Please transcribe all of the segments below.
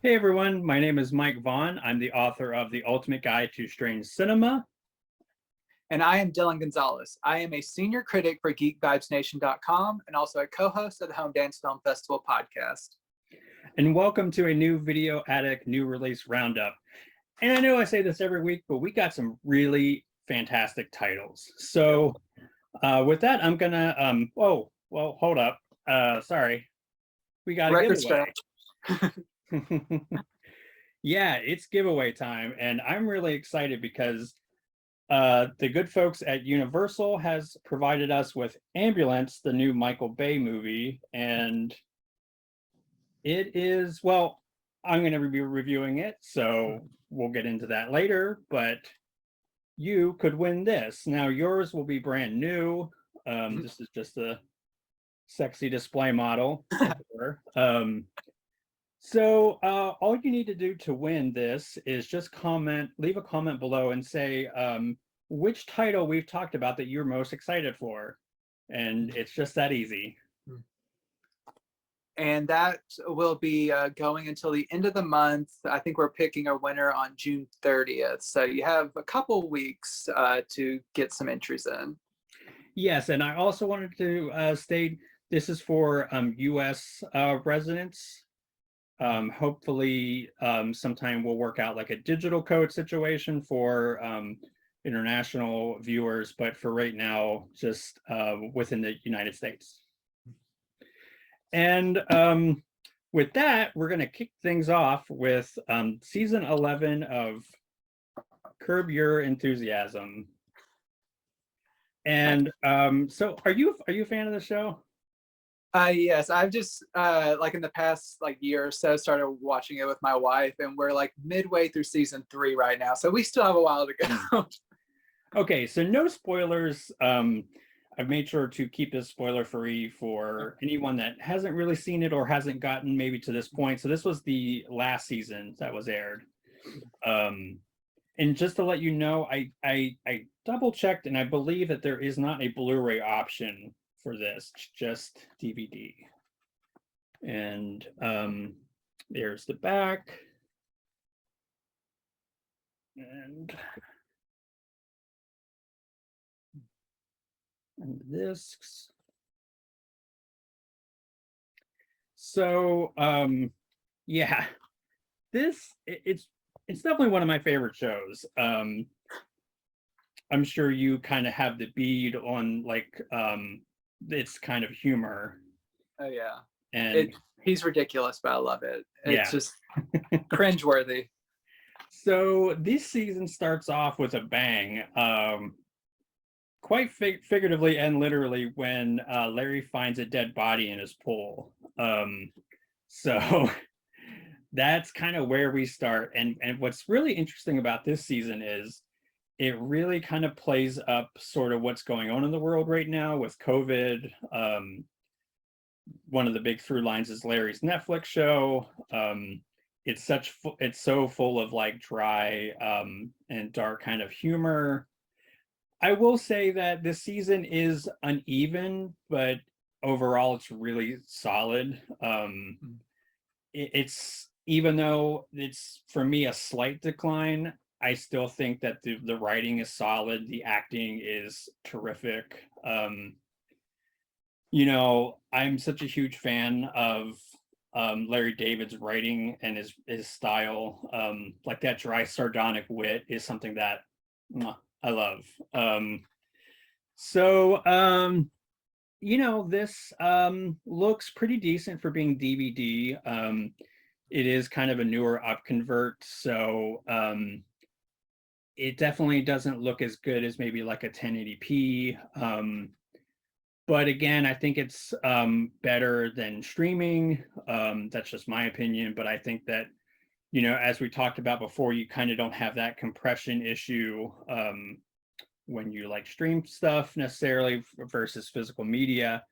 Hey everyone, my name is Mike Vaughn. I'm the author of The Ultimate Guide to Strange Cinema. And I am Dillon Gonzalez. I am a senior critic for GeekVibesNation.com and also a co-host of the Home Dance Film Festival podcast. And welcome to a new Video Addict new release roundup. And I know I say this every week, but we got some really fantastic titles. So with that, I'm gonna, hold up. Sorry. We got a giveaway. Yeah, it's giveaway time, and I'm really excited because the good folks at Universal has provided us with Ambulance, the new Michael Bay movie, and it is, well, I'm going to be reviewing it, so we'll get into that later, but you could win this. Now, yours will be brand new. This is just a sexy display model. So all you need to do to win this is just leave a comment below and say which title we've talked about that you're most excited for. And it's just that easy. And that will be going until the end of the month. I think we're picking a winner on June 30th. So you have a couple weeks to get some entries in. Yes, and I also wanted to state this is for US residents. Hopefully sometime we'll work out like a digital code situation for international viewers, but for right now, just within the United States. And with that, we're going to kick things off with season 11 of Curb Your Enthusiasm. And so are you a fan of the show? Yes, I've just like in the past year or so started watching it with my wife, and we're like midway through season 3 right now, so we still have a while to go. Okay, so no spoilers. I've made sure to keep this spoiler free for anyone that hasn't really seen it or hasn't gotten maybe to this point. So this was the last season that was aired. And just to let you know, I double checked, and I believe that there is not a Blu-ray option for this, just DVD. And there's the back. And the discs. So yeah, it's definitely one of my favorite shows. I'm sure you kind of have the bead on like its kind of humor. Oh yeah, and he's ridiculous, but I love it. It's just cringeworthy. So this season starts off with a bang, quite figuratively and literally, when Larry finds a dead body in his pool. So that's kind of where we start. And what's really interesting about this season is it really kind of plays up sort of what's going on in the world right now with COVID. One of the big through lines is Larry's Netflix show. It's so full of like dry and dark kind of humor. I will say that this season is uneven, but overall it's really solid. It's, even though it's for me a slight decline, I still think that the writing is solid, the acting is terrific. You know, I'm such a huge fan of Larry David's writing and his style. Like that dry sardonic wit is something that I love. You know, this looks pretty decent for being DVD. It is kind of a newer upconvert, so it definitely doesn't look as good as maybe like a 1080p. But again, I think it's better than streaming. That's just my opinion. But I think that, you know, as we talked about before, you kind of don't have that compression issue when you like stream stuff necessarily versus physical media.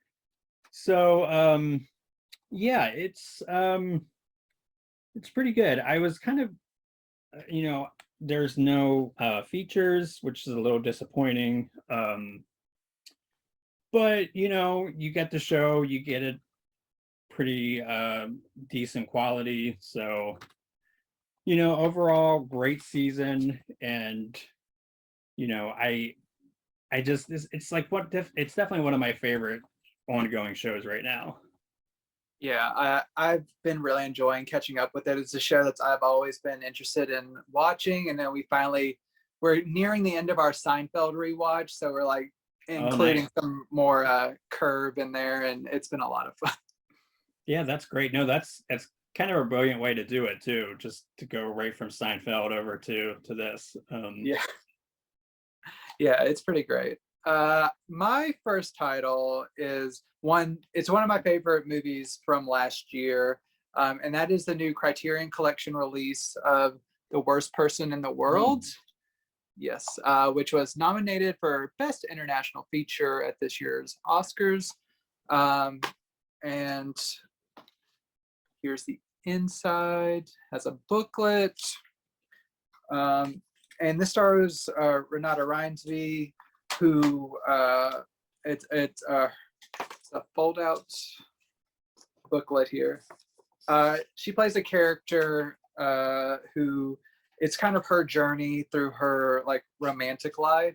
So yeah, it's pretty good. I was kind of, you know, there's no features, which is a little disappointing. But you know, you get the show, you get it pretty decent quality. So Overall great season, and I just it's like it's definitely one of my favorite ongoing shows right now. Yeah, I've been really enjoying catching up with it. It's a show that I've always been interested in watching, and then we're nearing the end of our Seinfeld rewatch, so we're like Oh, nice. including some more Curb in there, and it's been a lot of fun. Yeah, that's great. No, that's kind of a brilliant way to do it too, just to go right from Seinfeld over to this. Yeah, yeah, it's pretty great. My first title is one. It's one of my favorite movies from last year, and that is the new Criterion Collection release of The Worst Person in the World. Yes, which was nominated for Best International Feature at this year's Oscars. And here's the inside. Has a booklet. And this stars Renata Reinsve, who it's a fold-out booklet here. She plays a character who it's kind of her journey through her like romantic life,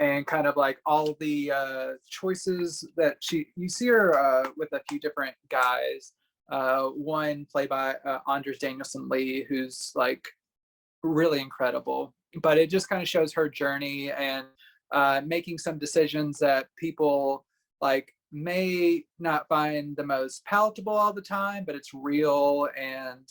and kind of like all the choices that you see her with a few different guys. One played by Anders Danielson Lee, who's like really incredible. But it just kind of shows her journey and making some decisions that people like may not find the most palatable all the time, but it's real, and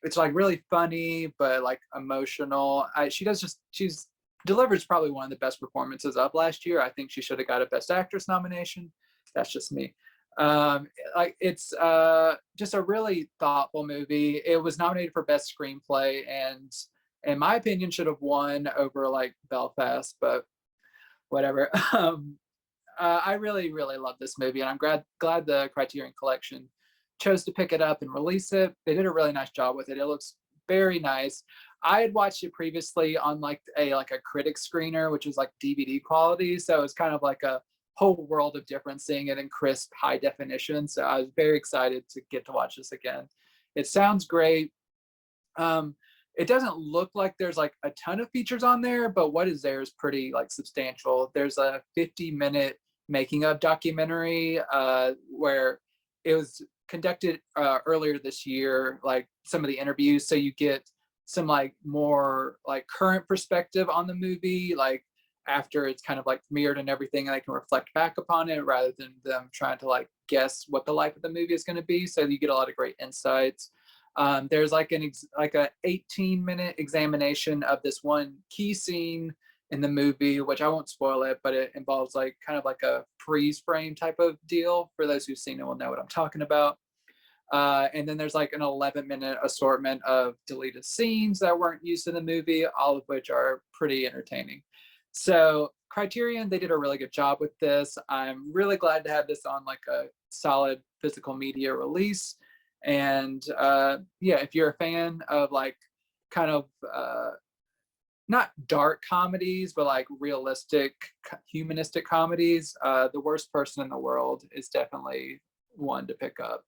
it's like really funny but like emotional. She's delivers probably one of the best performances of last year. I think she should have got a Best Actress nomination. That's just me. Like it's just a really thoughtful movie. It was nominated for Best Screenplay, and in my opinion should have won over like Belfast, but whatever. I really love this movie, and I'm glad the Criterion Collection chose to pick it up and release it. They did a really nice job with it. It looks very nice. I had watched it previously on like a critic screener, which was like DVD quality, so it's kind of like a whole world of difference seeing it in crisp high definition. So I was very excited to get to watch this again. It sounds great. It doesn't look like there's like a ton of features on there, but what is there is pretty like substantial. There's a 50-minute making of documentary where it was conducted earlier this year, like some of the interviews, so you get some like more like current perspective on the movie, like after it's kind of like premiered and everything, and I can reflect back upon it rather than them trying to like guess what the life of the movie is going to be. So you get a lot of great insights. There's like a 18-minute examination of this one key scene in the movie, which I won't spoil it, but it involves like kind of like a freeze frame type of deal. For those who've seen it will know what I'm talking about. And then there's like an 11-minute assortment of deleted scenes that weren't used in the movie, all of which are pretty entertaining. So Criterion, they did a really good job with this. I'm really glad to have this on like a solid physical media release. And yeah, if you're a fan of like kind of not dark comedies, but like realistic, humanistic comedies, The Worst Person in the World is definitely one to pick up.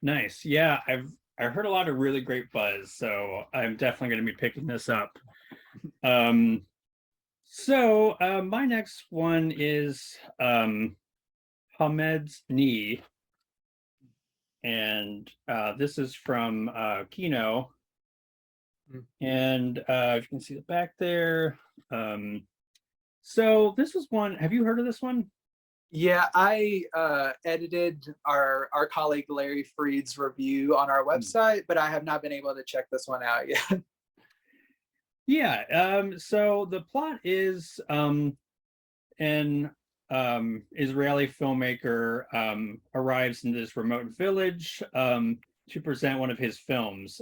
Nice. Yeah, I heard a lot of really great buzz, so I'm definitely going to be picking this up. So my next one is Hamed's Knee, and this is from Kino, and you can see the back there. So this was one. Have you heard of this one? Yeah, I edited our colleague Larry Freed's review on our website, but I have not been able to check this one out yet. Yeah. So the plot is an Israeli filmmaker arrives in this remote village to present one of his films.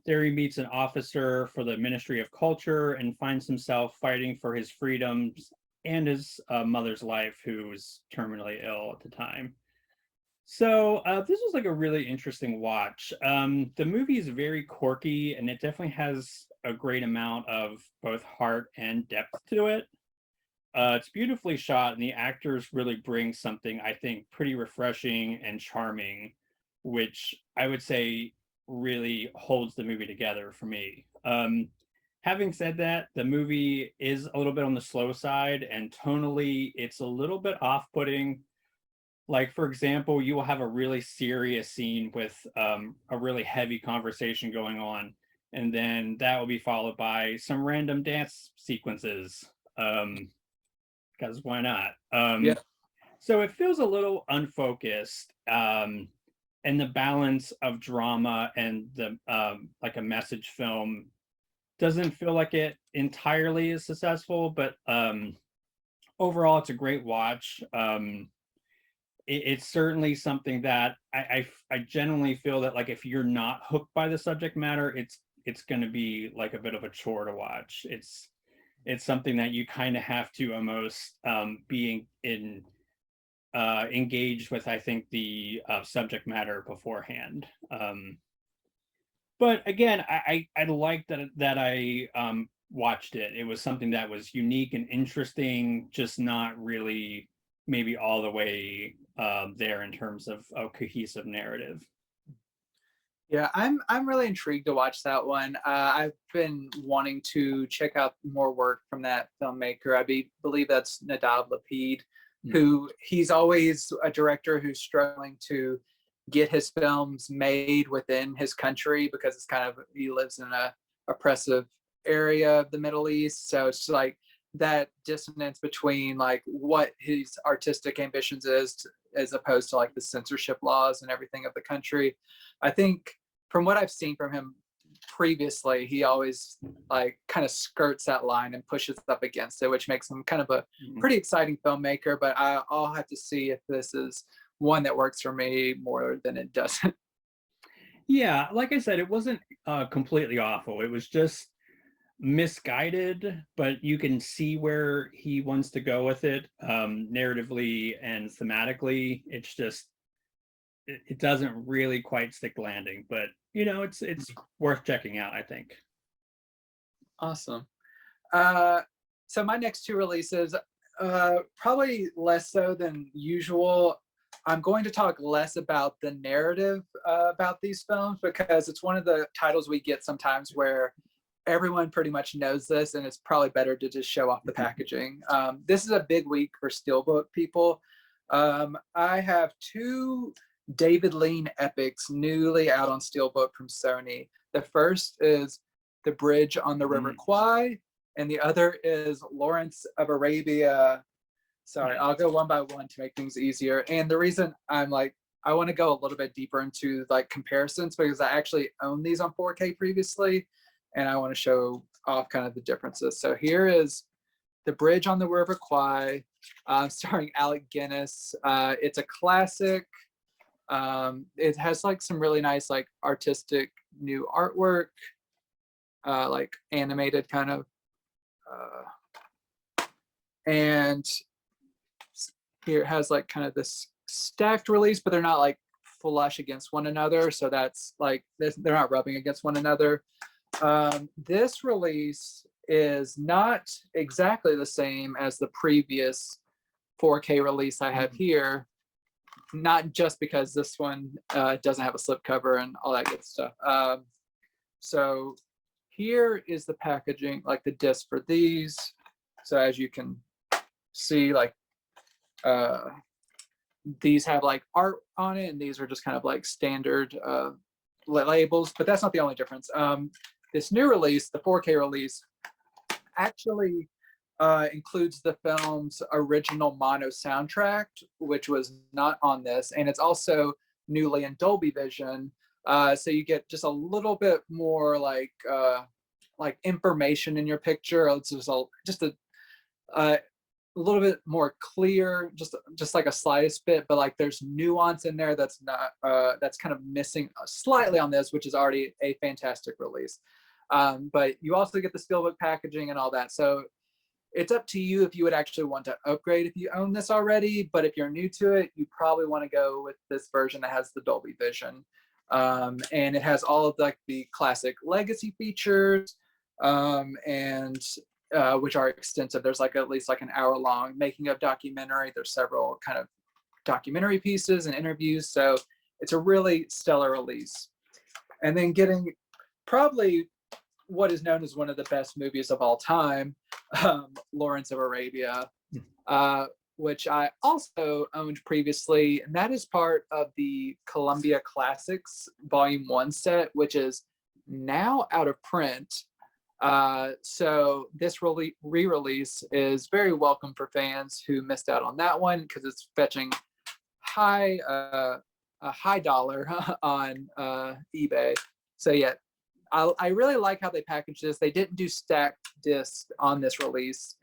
There he meets an officer for the Ministry of Culture and finds himself fighting for his freedoms and his mother's life, who was terminally ill at the time. So this was like a really interesting watch. The movie is very quirky, and it definitely has a great amount of both heart and depth to it. It's beautifully shot, and the actors really bring something, I think, pretty refreshing and charming, which I would say really holds the movie together for me. Having said that, the movie is a little bit on the slow side, and tonally, it's a little bit off-putting. Like, for example, you will have a really serious scene with a really heavy conversation going on, and then that will be followed by some random dance sequences. Because why not? Yeah. So it feels a little unfocused, and the balance of drama and the like a message film doesn't feel like it entirely is successful. But overall, it's a great watch. It's certainly something that I genuinely feel that, like, if you're not hooked by the subject matter, it's going to be like a bit of a chore to watch. It's something that you kind of have to almost be engaged with, I think, the subject matter beforehand. But again, I liked that I watched it. It was something that was unique and interesting, just not really maybe all the way there in terms of a cohesive narrative. Yeah, I'm really intrigued to watch that one. I've been wanting to check out more work from that filmmaker. Believe that's Nadav Lapid, who he's always a director who's struggling to get his films made within his country because it's kind of, he lives in a oppressive area of the Middle East. So it's like that dissonance between like what his artistic ambitions is as opposed to like the censorship laws and everything of the country. I think from what I've seen from him previously, he always like kind of skirts that line and pushes up against it, which makes him kind of a pretty exciting filmmaker. But I'll have to see if this is one that works for me more than it doesn't. Yeah, like I said, it wasn't completely awful. It was just misguided, but you can see where he wants to go with it, narratively and thematically. It's just it doesn't really quite stick landing, but it's worth checking out, I think. Awesome. So my next two releases, probably less so than usual. I'm going to talk less about the narrative about these films because it's one of the titles we get sometimes where everyone pretty much knows this, and it's probably better to just show off the packaging. This is a big week for Steelbook people. I have two David Lean epics newly out on Steelbook from Sony. The first is The Bridge on the River Kwai, and the other is Lawrence of Arabia. Sorry, I'll go one by one to make things easier. And the reason I'm like, I want to go a little bit deeper into like comparisons because I actually owned these on 4K previously, and I want to show off kind of the differences. So here is The Bridge on the River Kwai, starring Alec Guinness. It's a classic. It has like some really nice like artistic new artwork, like animated kind of, and here it has like kind of this stacked release, but they're not like flush against one another. So that's like they're not rubbing against one another. This release is not exactly the same as the previous 4K release I have here. Not just because this one doesn't have a slipcover and all that good stuff. So here is the packaging, like the disc for these. So as you can see, like these have like art on it, and these are just kind of like standard labels, but that's not the only difference. This new release, the 4K release, actually includes the film's original mono soundtrack, which was not on this, and it's also newly in Dolby Vision. So you get just a little bit more like information in your picture. It's just a little bit more clear, just like a slightest bit, but like there's nuance in there that's not that's kind of missing slightly on this, which is already a fantastic release. But you also get the Steelbook packaging and all that. So it's up to you if you would actually want to upgrade if you own this already. But if you're new to it, you probably want to go with this version that has the Dolby Vision. And it has all of like the classic legacy features, and which are extensive. There's like at least like an hour-long making of documentary. There's several kind of documentary pieces and interviews. So it's a really stellar release. and then getting probably what is known as one of the best movies of all time, Lawrence of Arabia, which I also owned previously, and that is part of the Columbia Classics Volume 1 set, which is now out of print. So this re-release is very welcome for fans who missed out on that one, because it's fetching a high dollar on eBay. So yeah, I really like how they packaged this. They didn't do stacked discs on this release,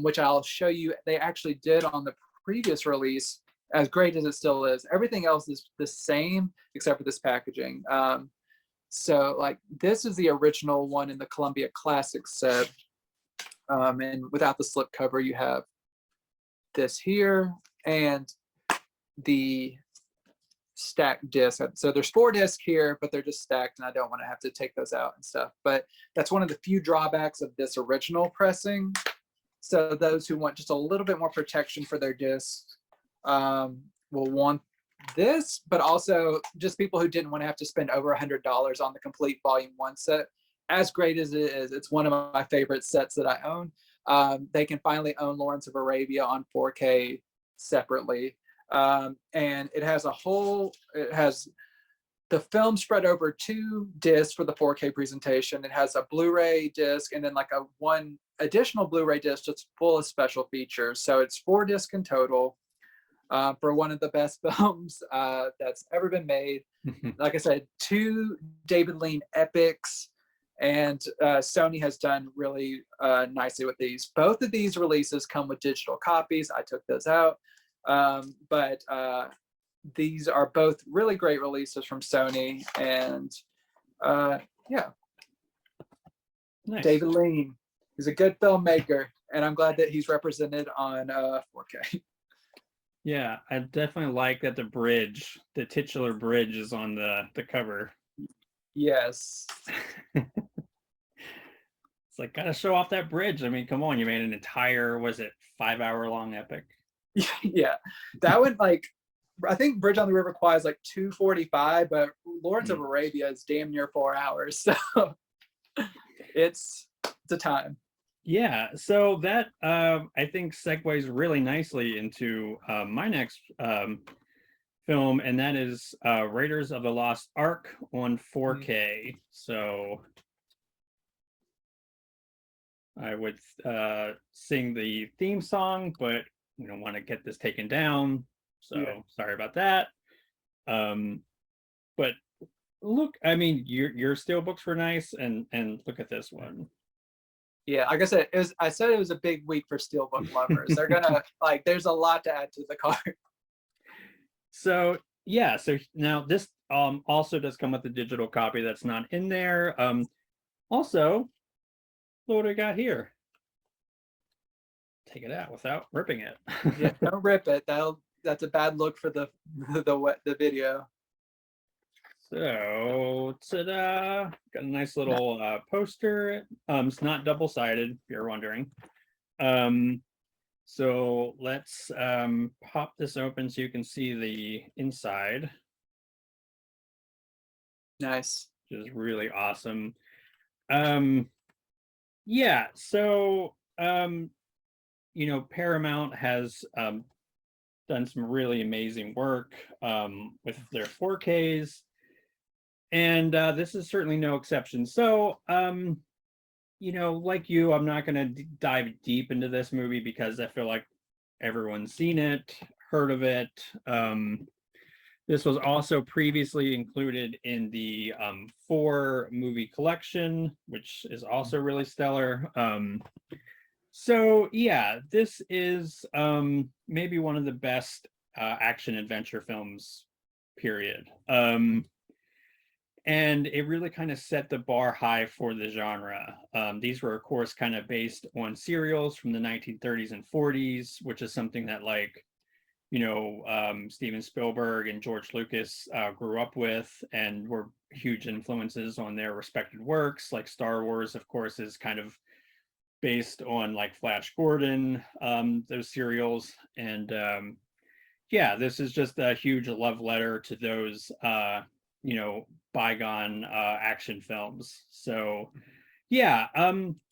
which I'll show you. They actually did on the previous release, as great as it still is. Everything else is the same except for this packaging. So like this is the original one in the Columbia Classics set. And without the slipcover, you have this here and the stacked disc. So there's 4 discs here, but they're just stacked, and I don't want to have to take those out and stuff. But that's one of the few drawbacks of this original pressing. So those who want just a little bit more protection for their discs will want this, but also just people who didn't want to have to spend over $100 on the complete Volume 1 set. As great as it is, it's one of my favorite sets that I own. They can finally own Lawrence of Arabia on 4K separately. And it has the film spread over 2 discs for the 4K presentation. It has a Blu-ray disc and then like a 1 additional Blu-ray disc just full of special features. So it's 4 discs in total. For one of the best films that's ever been made. Like I said, 2 David Lean epics, and Sony has done really nicely with these. Both of these releases come with digital copies. I took those out, but these are both really great releases from Sony, and yeah. Nice. David Lean is a good filmmaker, and I'm glad that he's represented on 4K. Yeah, I definitely like that the titular bridge is on the cover. Yes. It's like, gotta show off that bridge. I mean, come on, you made an entire, was it 5-hour-long epic? Yeah, that would I think Bridge on the River Kwai is like 2:45, but Lawrence of Arabia is damn near 4 hours. So it's a time. Yeah, so that I think segues really nicely into my next film, and that is Raiders of the Lost Ark on 4K. So I would sing the theme song, but we don't want to get this taken down, so sorry about that. But look, I mean, your Steelbooks were nice, and look at this one. Yeah, like I said, I said it was a big week for Steelbook lovers. They're gonna there's a lot to add to the card. So yeah, so now this also does come with a digital copy that's not in there. Also, look what I got here. Take it out without ripping it. Yeah, don't rip it. That's a bad look for the video. So, ta-da! Got a nice little poster. It's not double-sided, if you're wondering. So let's pop this open so you can see the inside. Nice. Which is really awesome. Yeah, so Paramount has done some really amazing work with their 4Ks. And this is certainly no exception. So, like you, I'm not going to dive deep into this movie because I feel like everyone's seen it, heard of it. This was also previously included in the 4 movie collection, which is also really stellar. So yeah, this is maybe one of the best action adventure films, period. And it really kind of set the bar high for the genre. These were, of course, kind of based on serials from the 1930s and 40s, which is something that Steven Spielberg and George Lucas grew up with and were huge influences on their respected works. Like Star Wars, of course, is kind of based on like Flash Gordon, those serials. And yeah, this is just a huge love letter to those, bygone action films. So yeah,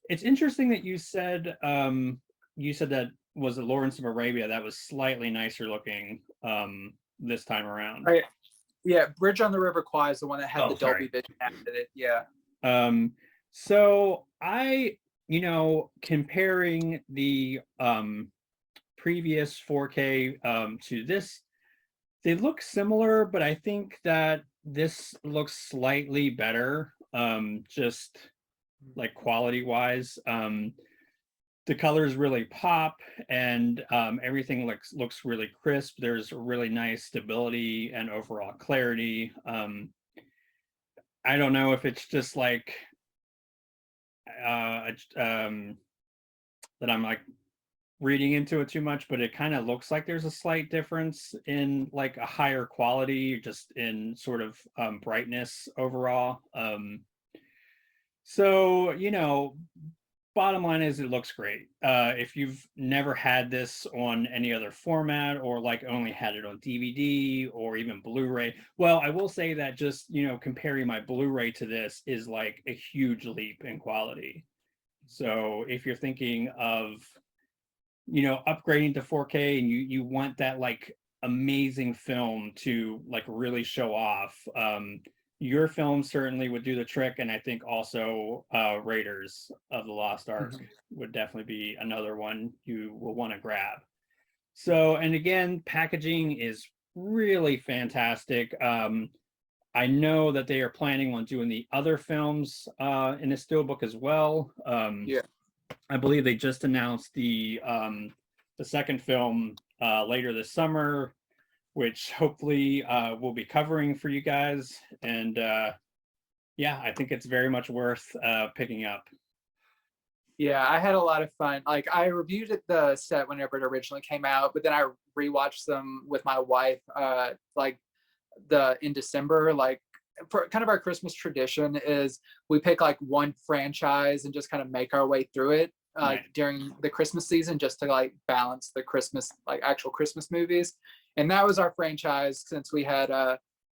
it's interesting that you said that was the Lawrence of Arabia that was slightly nicer looking this time around. Right. Yeah, Bridge on the River Kwai is the one that had Oh, the Dolby Vision added it. Yeah. So I, comparing the previous 4K to this, they look similar, but I think that this looks slightly better, just like quality wise. The colors really pop, and everything looks really crisp. There's really nice stability and overall clarity. I don't know if it's just like that I'm like reading into it too much, but it kind of looks like there's a slight difference in like a higher quality, just in sort of brightness overall. So, bottom line is it looks great. If you've never had this on any other format, or like only had it on DVD or even Blu-ray, well, I will say that just, comparing my Blu-ray to this is like a huge leap in quality. So if you're thinking of, upgrading to 4K, and you want that like amazing film to like really show off, your film certainly would do the trick. And I think also Raiders of the Lost Ark would definitely be another one you will want to grab. So, and again, packaging is really fantastic. I know that they are planning on doing the other films in the Steelbook as well. Yeah. I believe they just announced the second film later this summer, which hopefully we'll be covering for you guys. And yeah, I think it's very much worth picking up. Yeah, I had a lot of fun. Like, I reviewed the set whenever it originally came out, but then I rewatched them with my wife like in December. Like, for kind of our Christmas tradition is we pick like one franchise and just kind of make our way through it Right. during the Christmas season, just to like balance the Christmas, like actual Christmas movies. And that was our franchise, since we had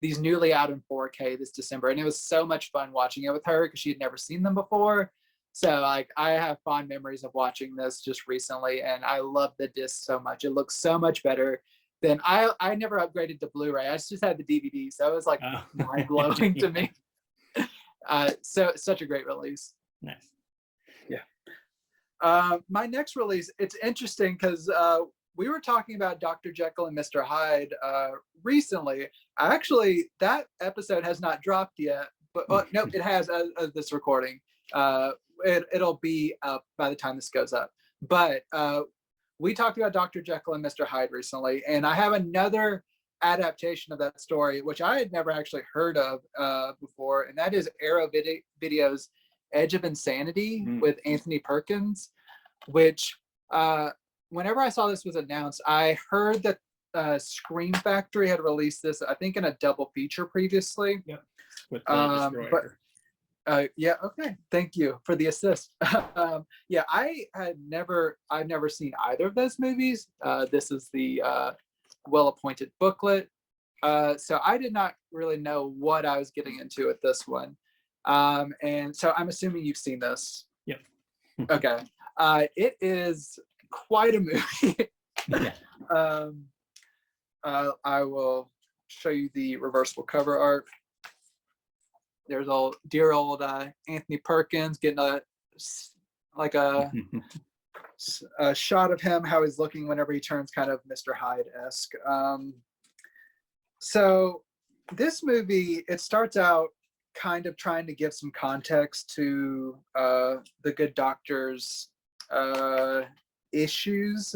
these newly out in 4K this December. And it was so much fun watching it with her because she had never seen them before. So like, I have fond memories of watching this just recently, and I love the disc so much. It looks so much better than I never upgraded to Blu-ray. I just had the DVD, so it was like mind blowing to me. So such a great release. Nice. Yeah. My next release, it's interesting because we were talking about Dr. Jekyll and Mr. Hyde recently. Actually, that episode has not dropped yet, but no, it has as this recording. It'll be up by the time this goes up. But we talked about Dr. Jekyll and Mr. Hyde recently, and I have another adaptation of that story, which I had never actually heard of before, and that is Arrow Video's Edge of Insanity with Anthony Perkins, which whenever I saw this was announced, I heard that Scream Factory had released this, I think, in a double feature previously. Yep. With Destroyer. Yeah, okay, thank you for the assist. Yeah, I've never seen either of those movies. This is the well-appointed booklet, so I did not really know what I was getting into with this one, and so I'm assuming you've seen this. Yep. Okay. It is quite a movie. Yeah. I will show you the reversible cover art. There's dear old Anthony Perkins getting a shot of him, how he's looking whenever he turns kind of Mr. Hyde-esque. So this movie, it starts out kind of trying to give some context to the good doctor's issues,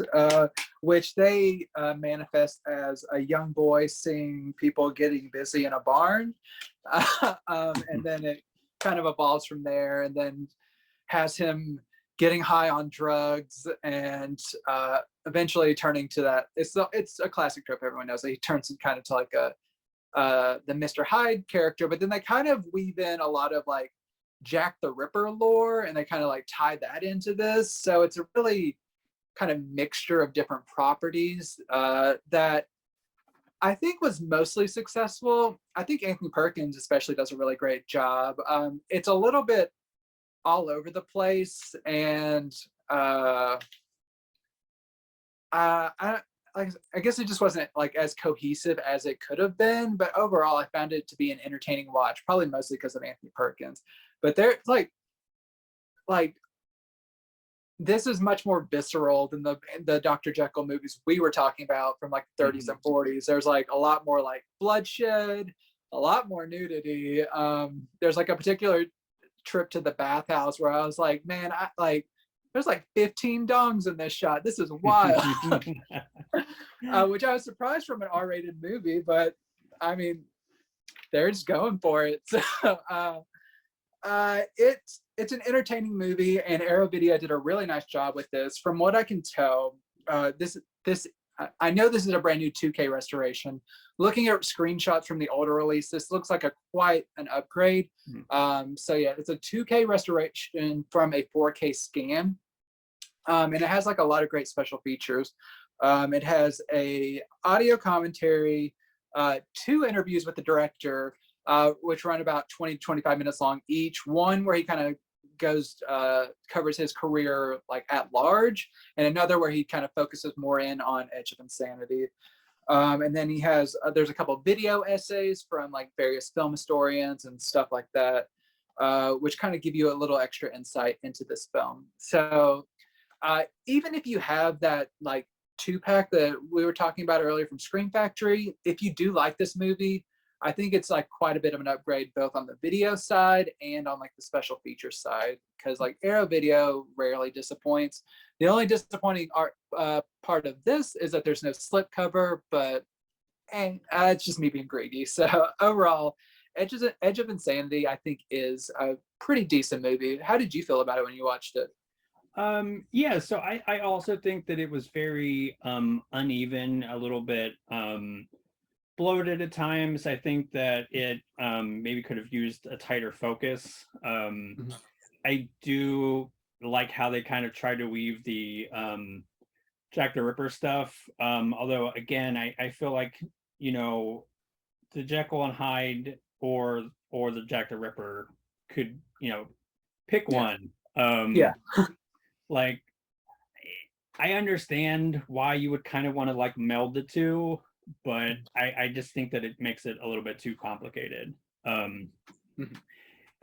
which they manifest as a young boy seeing people getting busy in a barn, and then it kind of evolves from there, and then has him getting high on drugs, and eventually turning to that. It's a classic trope, everyone knows that he turns kind of to like the Mr. Hyde character, but then they kind of weave in a lot of like Jack the Ripper lore, and they kind of like tie that into this. So it's a really kind of mixture of different properties that I think was mostly successful. I think Anthony Perkins especially does a really great job. It's a little bit all over the place, and I I guess it just wasn't like as cohesive as it could have been. But overall, I found it to be an entertaining watch, probably mostly because of Anthony Perkins. But there's like this is much more visceral than the Dr. Jekyll movies we were talking about from like the 30s and 40s. There's like a lot more like bloodshed, a lot more nudity. There's like a particular trip to the bathhouse where I was like, man, I like there's like 15 dongs in this shot. This is wild. Which I was surprised from an R-rated movie, but I mean, they're just going for it. So it's an entertaining movie, and Arrow Video did a really nice job with this. From what I can tell, this I know this is a brand new 2K restoration. Looking at screenshots from the older release, this looks like quite an upgrade. So yeah, it's a 2K restoration from a 4K scan, and it has like a lot of great special features. It has a audio commentary, 2 interviews with the director, which run about 20 to 25 minutes long each. One where he kind of covers his career like at large, and another where he kind of focuses more in on Edge of Insanity. And then he has there's a couple of video essays from like various film historians and stuff like that, which kind of give you a little extra insight into this film. So even if you have that like 2-pack that we were talking about earlier from Scream Factory, if you do like this movie, I think it's like quite a bit of an upgrade both on the video side and on like the special features side, because like Arrow Video rarely disappoints. The only disappointing part of this is that there's no slipcover, but it's just me being greedy. So overall, Edge of Insanity I think is a pretty decent movie. How did you feel about it when you watched it? Yeah, so I also think that it was very uneven, a little bit bloated at times. I think that it maybe could have used a tighter focus. I do like how they kind of tried to weave the Jack the Ripper stuff. Although again, I feel like, you know, the Jekyll and Hyde or the Jack the Ripper could, you know, pick one. Yeah. Like, I understand why you would kind of want to like meld the two, but I just think that it makes it a little bit too complicated. And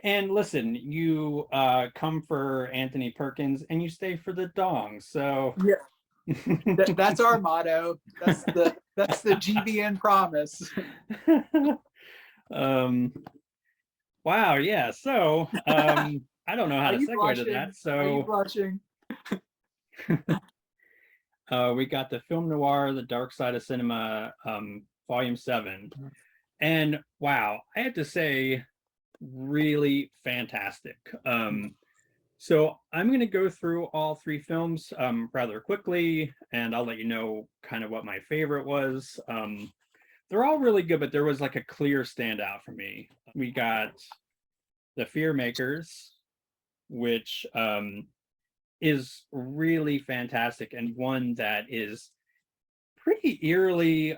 listen, you come for Anthony Perkins and you stay for the dong. So yeah, that's our motto. That's the GVN promise. Wow, yeah. So I don't know how to segue to that. So are you blushing? We got the film noir, The Dark Side of Cinema, Volume 7. And wow, I have to say, really fantastic. So I'm going to go through all 3 films rather quickly, and I'll let you know kind of what my favorite was. They're all really good, but there was like a clear standout for me. We got The Fearmakers, which is really fantastic, and one that is pretty eerily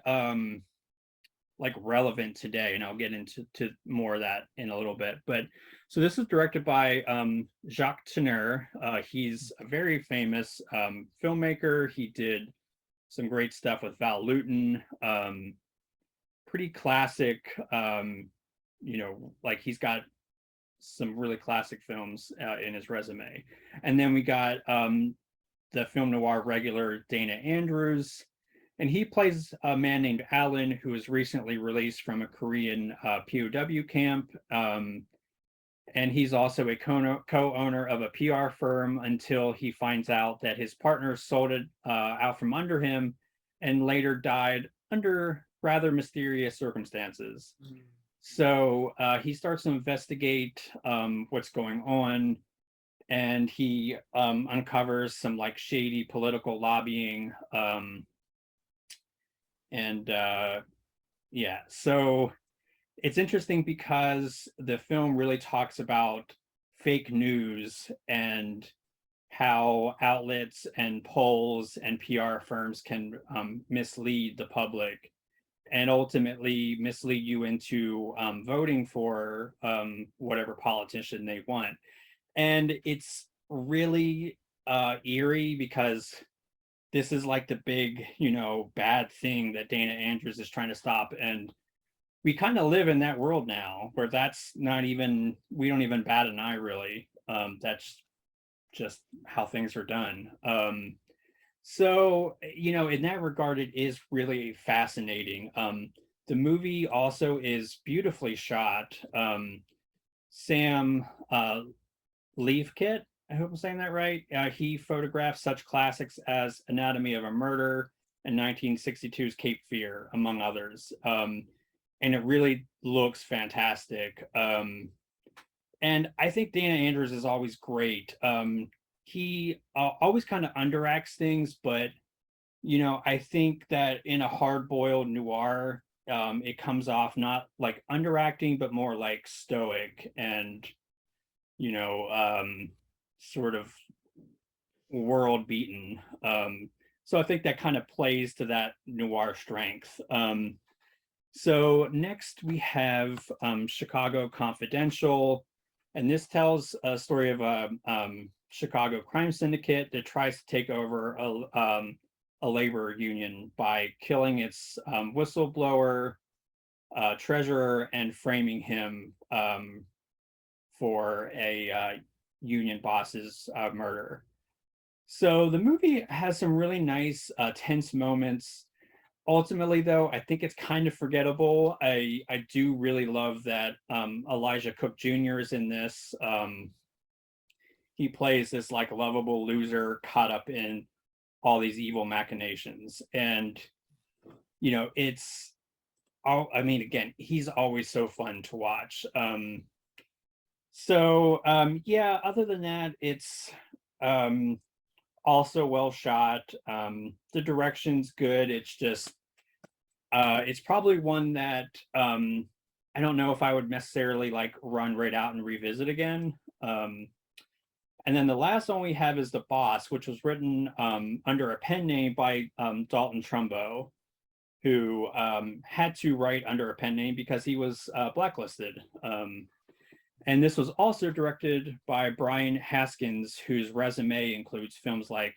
like relevant today, and I'll get into more of that in a little bit. But so this is directed by Jacques Tourneur. He's a very famous filmmaker. He did some great stuff with Val Lewton, pretty classic, you know, like he's got some really classic films in his resume. And then we got the film noir regular Dana Andrews, and he plays a man named Alan who was recently released from a Korean POW camp. And he's also a co-owner of a PR firm until he finds out that his partner sold it out from under him and later died under rather mysterious circumstances. So he starts to investigate what's going on, and he uncovers some like shady political lobbying. Yeah, so it's interesting because the film really talks about fake news and how outlets and polls and PR firms can mislead the public. and ultimately mislead you into voting for whatever politician they want. And it's really eerie because this is like the big, bad thing that Dana Andrews is trying to stop. And we kind of live in that world now where that's not even, we don't even bat an eye really. That's just how things are done. So, in that regard, it is really fascinating. The movie also is beautifully shot. Sam Leafkit, I hope I'm saying that right. He photographed such classics as Anatomy of a Murder and 1962's Cape Fear, among others. And it really looks fantastic. And I think Dana Andrews is always great. He always kind of underacts things, but I think that in a hard-boiled noir, it comes off not like underacting, but more like stoic and sort of world beaten. So I think that kind of plays to that noir strength. So next we have Chicago Confidential, and this tells a story of a Chicago crime syndicate that tries to take over a labor union by killing its whistleblower, treasurer, and framing him for a union boss's murder. So the movie has some really nice tense moments. Ultimately, though, I think it's kind of forgettable. I do really love that Elijah Cook Jr. is in this. He plays this like lovable loser caught up in all these evil machinations, and it's all. I mean, again, he's always so fun to watch. Yeah. Other than that, it's also well shot. The direction's good. It's just it's probably one that I don't know if I would necessarily like run right out and revisit again. And then the last one we have is The Boss, which was written under a pen name by Dalton Trumbo, who had to write under a pen name because he was blacklisted. And this was also directed by Brian Haskins, whose resume includes films like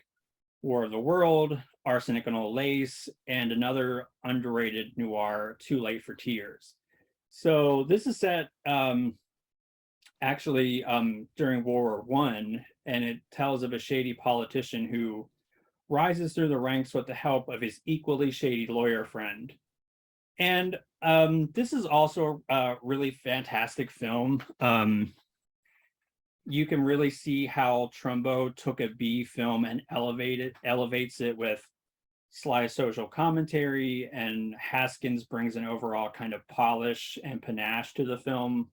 War of the World, Arsenic and Old Lace, and another underrated noir, Too Late for Tears. So this is set actually during World War One, and it tells of a shady politician who rises through the ranks with the help of his equally shady lawyer friend. And this is also a really fantastic film. You can really see how Trumbo took a B film and elevates it with sly social commentary, and Haskins brings an overall kind of polish and panache to the film.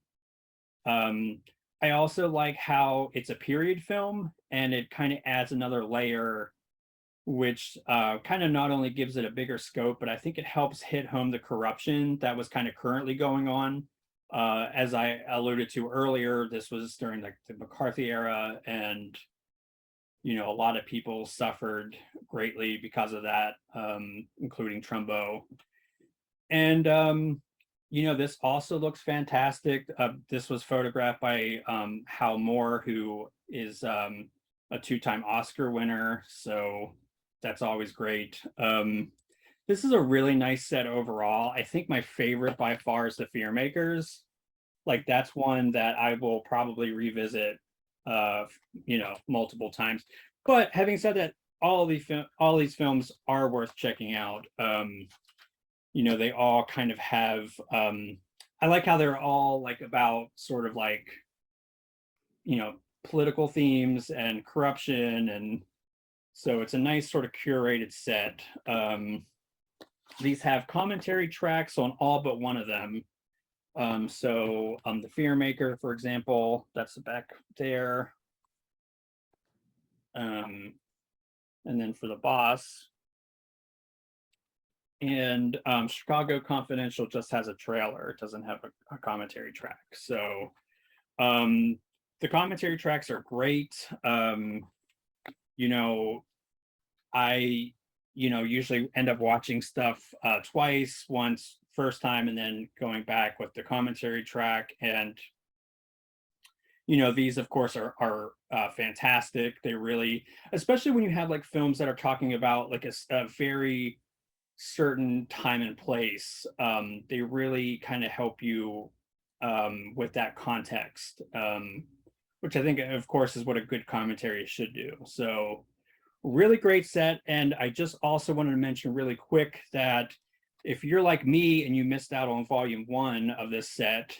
I also like how it's a period film, and it kind of adds another layer, which kind of not only gives it a bigger scope, but I think it helps hit home the corruption that was kind of currently going on. As I alluded to earlier, this was during like the McCarthy era, and a lot of people suffered greatly because of that, including Trumbo. And this also looks fantastic. This was photographed by Hal Moore, who is a two-time Oscar winner, so that's always great. This is a really nice set overall. I think my favorite by far is the Fearmakers. Like that's one that I will probably revisit, multiple times. But having said that, all these films are worth checking out. They all kind of have. I like how they're all like about sort of like, political themes and corruption, and so it's a nice sort of curated set. These have commentary tracks on all but one of them. The Fearmaker, for example, that's the back there. And then for The Boss. And Chicago Confidential just has a trailer. It doesn't have a commentary track. So the commentary tracks are great. I usually end up watching stuff twice, once first time, and then going back with the commentary track. And these of course are fantastic. They really, especially when you have like films that are talking about like a very certain time and place, they really kind of help you with that context, which I think of course is what a good commentary should do. So really great set. And I just also wanted to mention really quick that if you're like me and you missed out on volume 1 of this set,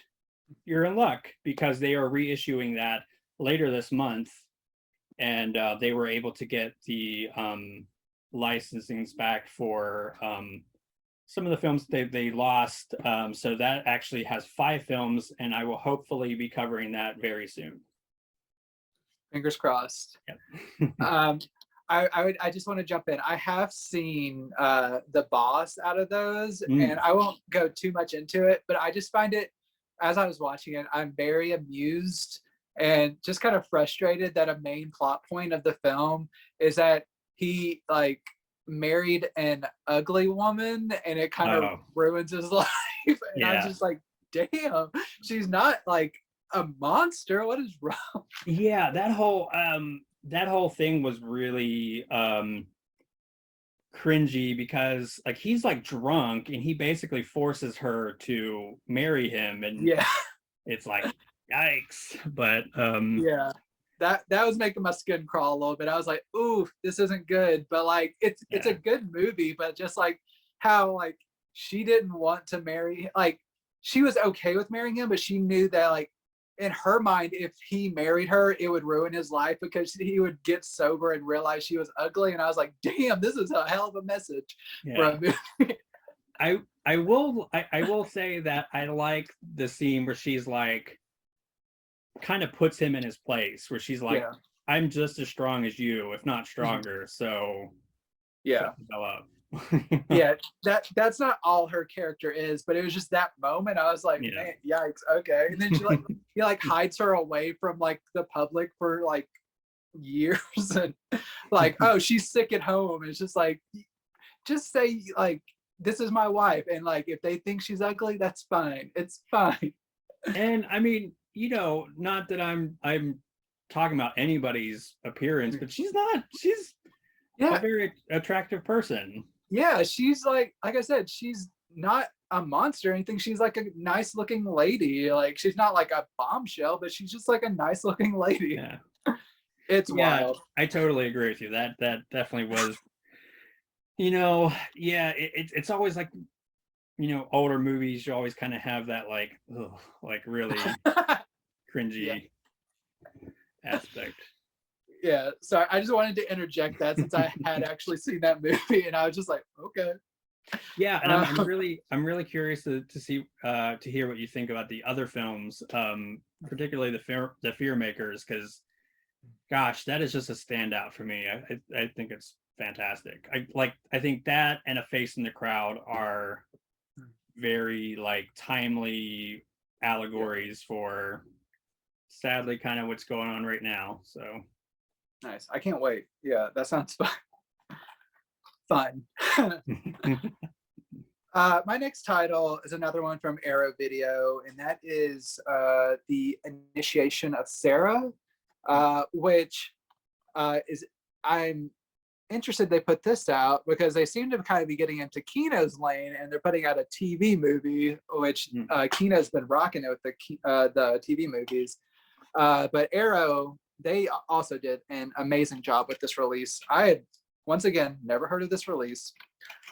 you're in luck, because they are reissuing that later this month, and they were able to get the licensings back for some of the films they lost. So that actually has 5 films, and I will hopefully be covering that very soon. Fingers crossed. Yep. I just want to jump in. I have seen The Boss out of those, and I won't go too much into it, but I just find it, as I was watching it, I'm very amused and just kind of frustrated that a main plot point of the film is that he like married an ugly woman, and it kind of ruins his life. And Yeah. I was just like, damn, she's not like a monster. What is wrong? Yeah, that whole thing was really cringy, because like he's like drunk and he basically forces her to marry him, and Yeah, it's like yikes. But yeah, that was making my skin crawl a little bit. I was like, ooh, this isn't good. But like it's a good movie, but just like how like she didn't want to marry, like she was okay with marrying him, but she knew that like in her mind, if he married her, it would ruin his life, because he would get sober and realize she was ugly. And I was like, damn, this is a hell of a message for a movie. I will say that I like the scene where she's like kind of puts him in his place, where she's like, I'm just as strong as you, if not stronger. So yeah, yeah, that's not all her character is, but it was just that moment. I was like, man, yikes, okay. And then he like hides her away from like the public for like years, and like, oh, she's sick at home. It's just like, just say like, this is my wife, and like if they think she's ugly, that's fine. It's fine. And I mean, not that I'm talking about anybody's appearance, but she's a very attractive person. Yeah, she's like I said, she's not a monster or anything. She's like a nice looking lady. Like she's not like a bombshell, but she's just like a nice looking lady. Yeah. It's wild. I totally agree with you. That definitely was, it's always like, older movies, you always kind of have that like, like really cringy aspect. Yeah, so I just wanted to interject that, since I had actually seen that movie, and I was just like, okay. Yeah, and I'm really curious to see to hear what you think about the other films, particularly the Fearmakers, because gosh, that is just a standout for me. I think it's fantastic. I think that and A Face in the Crowd are very like timely allegories for sadly kind of what's going on right now. So nice. I can't wait. Yeah, that sounds fun. Fun. My next title is another one from Arrow Video, and that is The Initiation of Sarah, which is, I'm interested they put this out because they seem to kind of be getting into Kino's lane, and they're putting out a TV movie, which Kino's been rocking it with the TV movies. But Arrow, they also did an amazing job with this release. I had, once again, never heard of this release,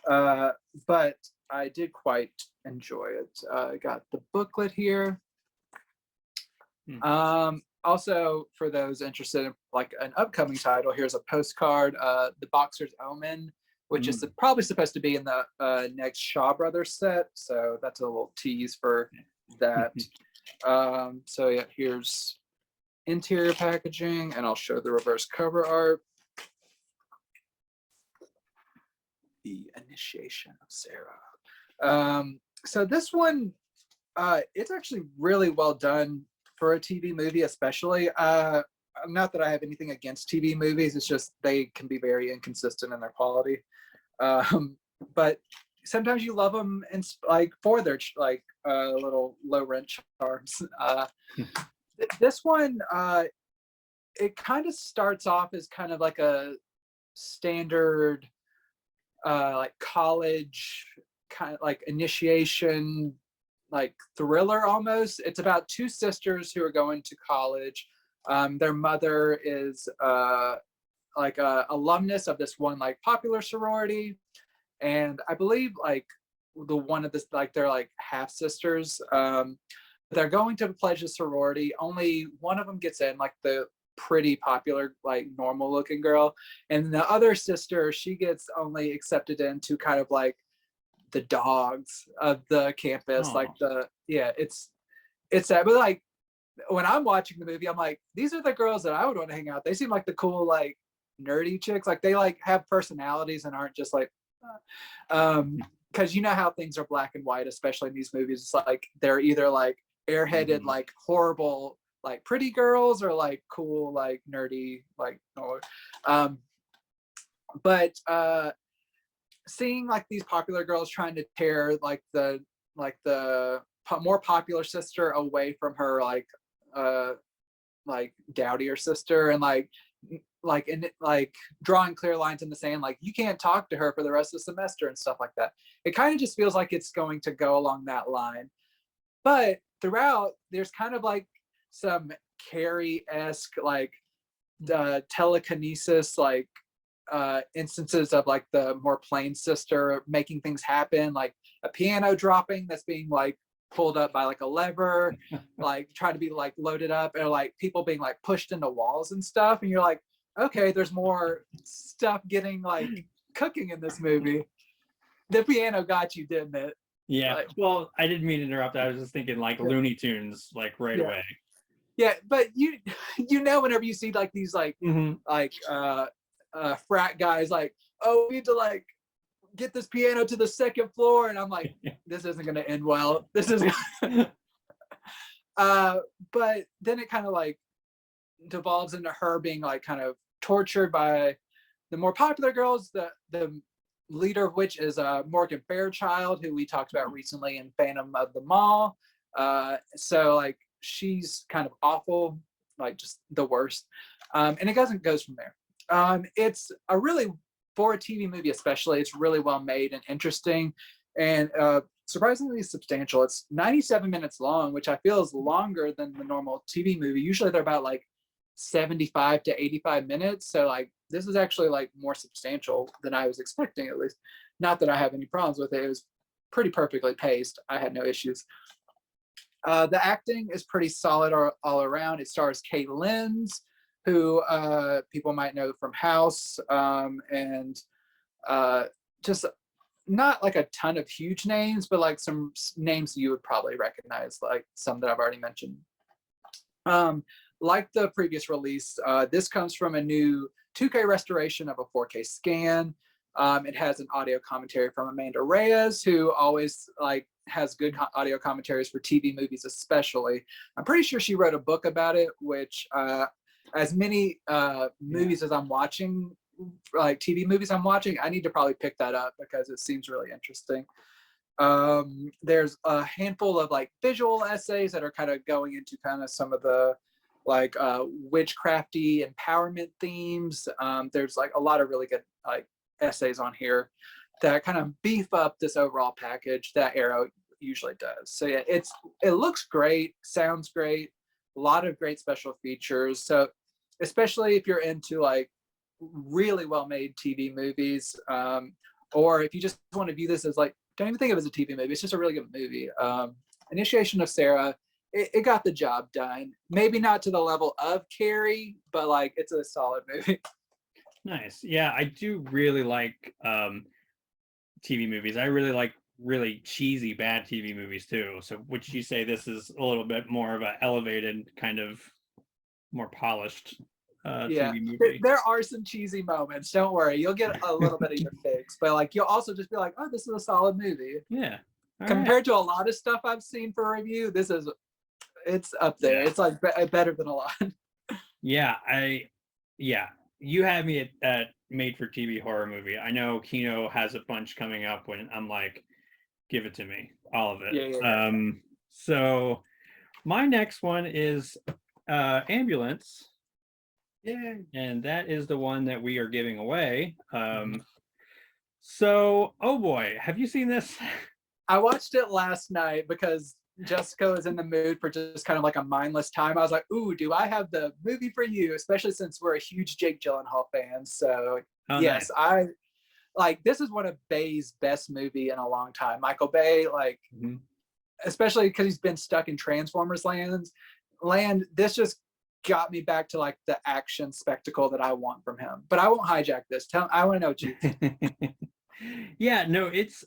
but I did quite enjoy it. I got the booklet here. Also, for those interested in like an upcoming title, here's a postcard, The Boxer's Omen, which is probably supposed to be in the next Shaw Brothers set. So that's a little tease for that. So yeah, here's interior packaging, and I'll show the reverse cover art. The Initiation of Sarah. So this one, it's actually really well done for a TV movie, especially. Not that I have anything against TV movies, it's just they can be very inconsistent in their quality. But sometimes you love them and like for their like little low rent charms. This one, it kind of starts off as kind of like a standard like college kind of like initiation like thriller almost. It's about two sisters who are going to college. Their mother is like a alumnus of this one like popular sorority, and I believe like the one of this like they're like half sisters. They're going to pledge a sorority. Only one of them gets in, like the pretty popular like normal looking girl, and the other sister, she gets only accepted into kind of like the dogs of the campus. Like it's sad, but like when I'm watching the movie, I'm like, these are the girls that I would want to hang out. They seem like the cool like nerdy chicks. Like they like have personalities and aren't just like because you know how things are black and white, especially in these movies. It's like they're either like airheaded like horrible like pretty girls, or like cool like nerdy like but seeing like these popular girls trying to tear like the more popular sister away from her like dowdier sister, and like drawing clear lines in the sand, like you can't talk to her for the rest of the semester and stuff like that. It kind of just feels like it's going to go along that line. But throughout, there's kind of like some Carrie-esque like telekinesis like instances of like the more plain sister making things happen, like a piano dropping that's being like pulled up by like a lever, like trying to be like loaded up, or like people being like pushed into walls and stuff, and you're like, okay, there's more stuff getting like cooking in this movie. The piano got you, didn't it? Yeah. Like, well, I didn't mean to interrupt. I was just thinking like Looney Tunes, like right away. Yeah, but you know whenever you see like these like frat guys like, oh, we need to like get this piano to the second floor, and I'm like, this isn't gonna end well. This is but then it kind of like devolves into her being like kind of tortured by the more popular girls, the leader of which is Morgan Fairchild, who we talked about recently in Phantom of the Mall. So like she's kind of awful, like just the worst. And it goes from there. It's a really, for a TV movie especially, it's really well made and interesting, and surprisingly substantial. It's 97 minutes long, which I feel is longer than the normal TV movie. Usually they're about like 75 to 85 minutes. So like this is actually like more substantial than I was expecting, at least. Not that I have any problems with it. It was pretty perfectly paced. I had no issues. The acting is pretty solid all around. It stars Kate Lenz, who people might know from House, and just not like a ton of huge names, but like some names you would probably recognize, like some that I've already mentioned. Like the previous release, this comes from a new 2K restoration of a 4K scan. It has an audio commentary from Amanda Reyes, who always like has good audio commentaries for TV movies, especially. I'm pretty sure she wrote a book about it, which as many movies as I'm watching, like TV movies I'm watching, I need to probably pick that up because it seems really interesting. There's a handful of like visual essays that are kind of going into kind of some of the like witchcrafty empowerment themes. There's like a lot of really good like essays on here that kind of beef up this overall package that Arrow usually does. So yeah, it looks great, sounds great, a lot of great special features. So especially if you're into like really well-made TV movies, or if you just want to view this as like, don't even think of it as a TV movie, it's just a really good movie. Initiation of Sarah, it got the job done. Maybe not to the level of Carrie, but like it's a solid movie. Nice. Yeah, I do really like TV movies. I really like really cheesy bad TV movies too. So would you say this is a little bit more of a elevated kind of more polished yeah, TV movie? there are some cheesy moments. Don't worry, you'll get a little bit of your fix, but like you'll also just be like, oh, this is a solid movie. Yeah. Compared to a lot of stuff I've seen for review, it's up there. Yeah. It's like better than a lot. Yeah, you had me at made for TV horror movie. I know Kino has a bunch coming up when I'm like, give it to me, all of it. Yeah. So my next one is Ambulance, Yeah. and that is the one that we are giving away. So, oh boy, have you seen this? I watched it last night because Jessica was in the mood for just kind of like a mindless time. I was like, ooh, do I have the movie for you? Especially since we're a huge Jake Gyllenhaal fans. So Oh, yes, nice. I like this is one of Bay's best movie in a long time. Michael Bay, like especially because he's been stuck in Transformers land. This just got me back to like the action spectacle that I want from him. But I won't hijack this. I want to know what you think. Yeah, no, it's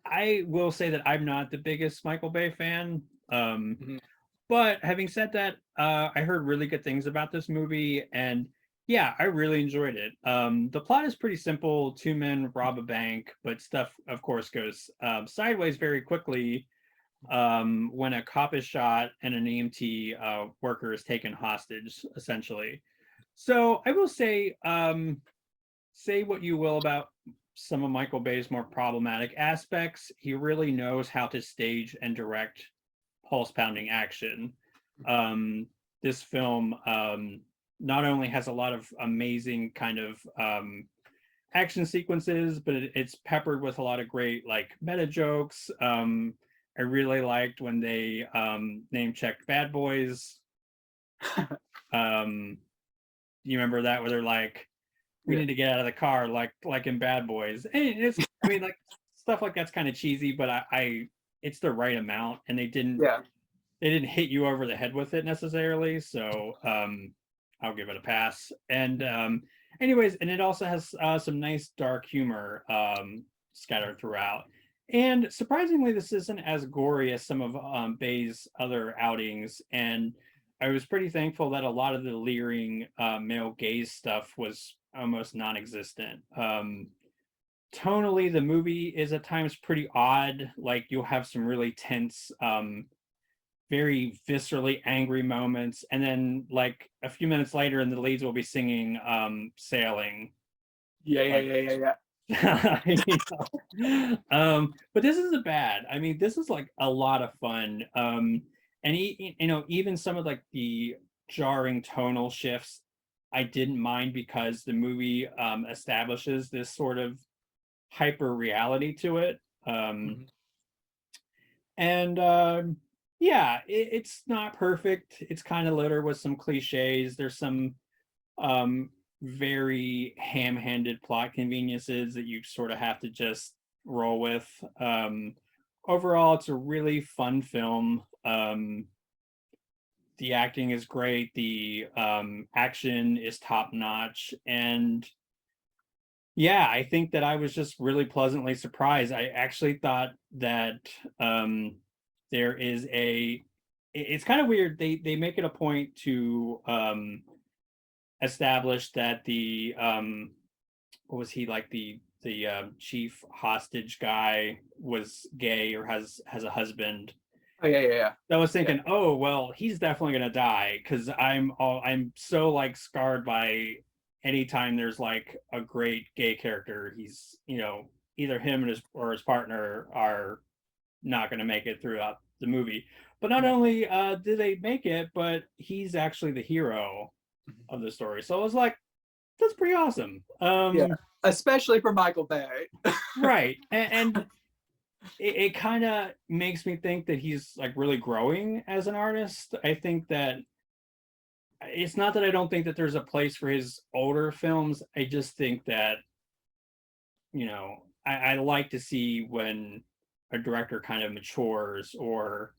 I will say that I'm not the biggest Michael Bay fan. But having said that, I heard really good things about this movie, and yeah, I really enjoyed it. The plot is pretty simple: two men rob a bank, but stuff, of course, goes sideways very quickly when a cop is shot and an EMT worker is taken hostage, essentially. So I will say what you will about some of Michael Bay's more problematic aspects. He really knows how to stage and direct pulse pounding action. This film not only has a lot of amazing kind of action sequences, but it's peppered with a lot of great like meta jokes. I really liked when they name checked Bad Boys. You remember that where they're like, we need to get out of the car, like in Bad Boys. And it's, I mean, like stuff like that's kind of cheesy, but I it's the right amount, and they didn't hit you over the head with it necessarily. So I'll give it a pass. And anyways, and it also has some nice dark humor scattered throughout. And surprisingly, this isn't as gory as some of Bay's other outings. And I was pretty thankful that a lot of the leering male gaze stuff was almost non-existent. Tonally, the movie is at times pretty odd. Like you'll have some really tense, very viscerally angry moments, and then like a few minutes later, and the leads will be singing "Sailing." Yeah. But this isn't bad. I mean, this is like a lot of fun. And even some of like the jarring tonal shifts, I didn't mind because the movie establishes this sort of hyper reality to it. And yeah, it's not perfect. It's kind of littered with some cliches. There's some very ham-handed plot conveniences that you sort of have to just roll with. Overall, it's a really fun film. The acting is great. The action is top notch, and yeah, I think that I was just really pleasantly surprised. I actually thought that there is a. It's kind of weird. They make it a point to establish that the what was he like the chief hostage guy was gay or has a husband. Oh yeah. I was thinking, oh well, he's definitely gonna die because I'm so like scarred by anytime there's like a great gay character. He's either him and his partner are not gonna make it throughout the movie. But not only did they make it, but he's actually the hero of the story. So I was like, that's pretty awesome. Especially for Michael Bay. Right, and it kind of makes me think that he's like really growing as an artist. I think that it's not that I don't think that there's a place for his older films. I just think that I like to see when a director kind of matures or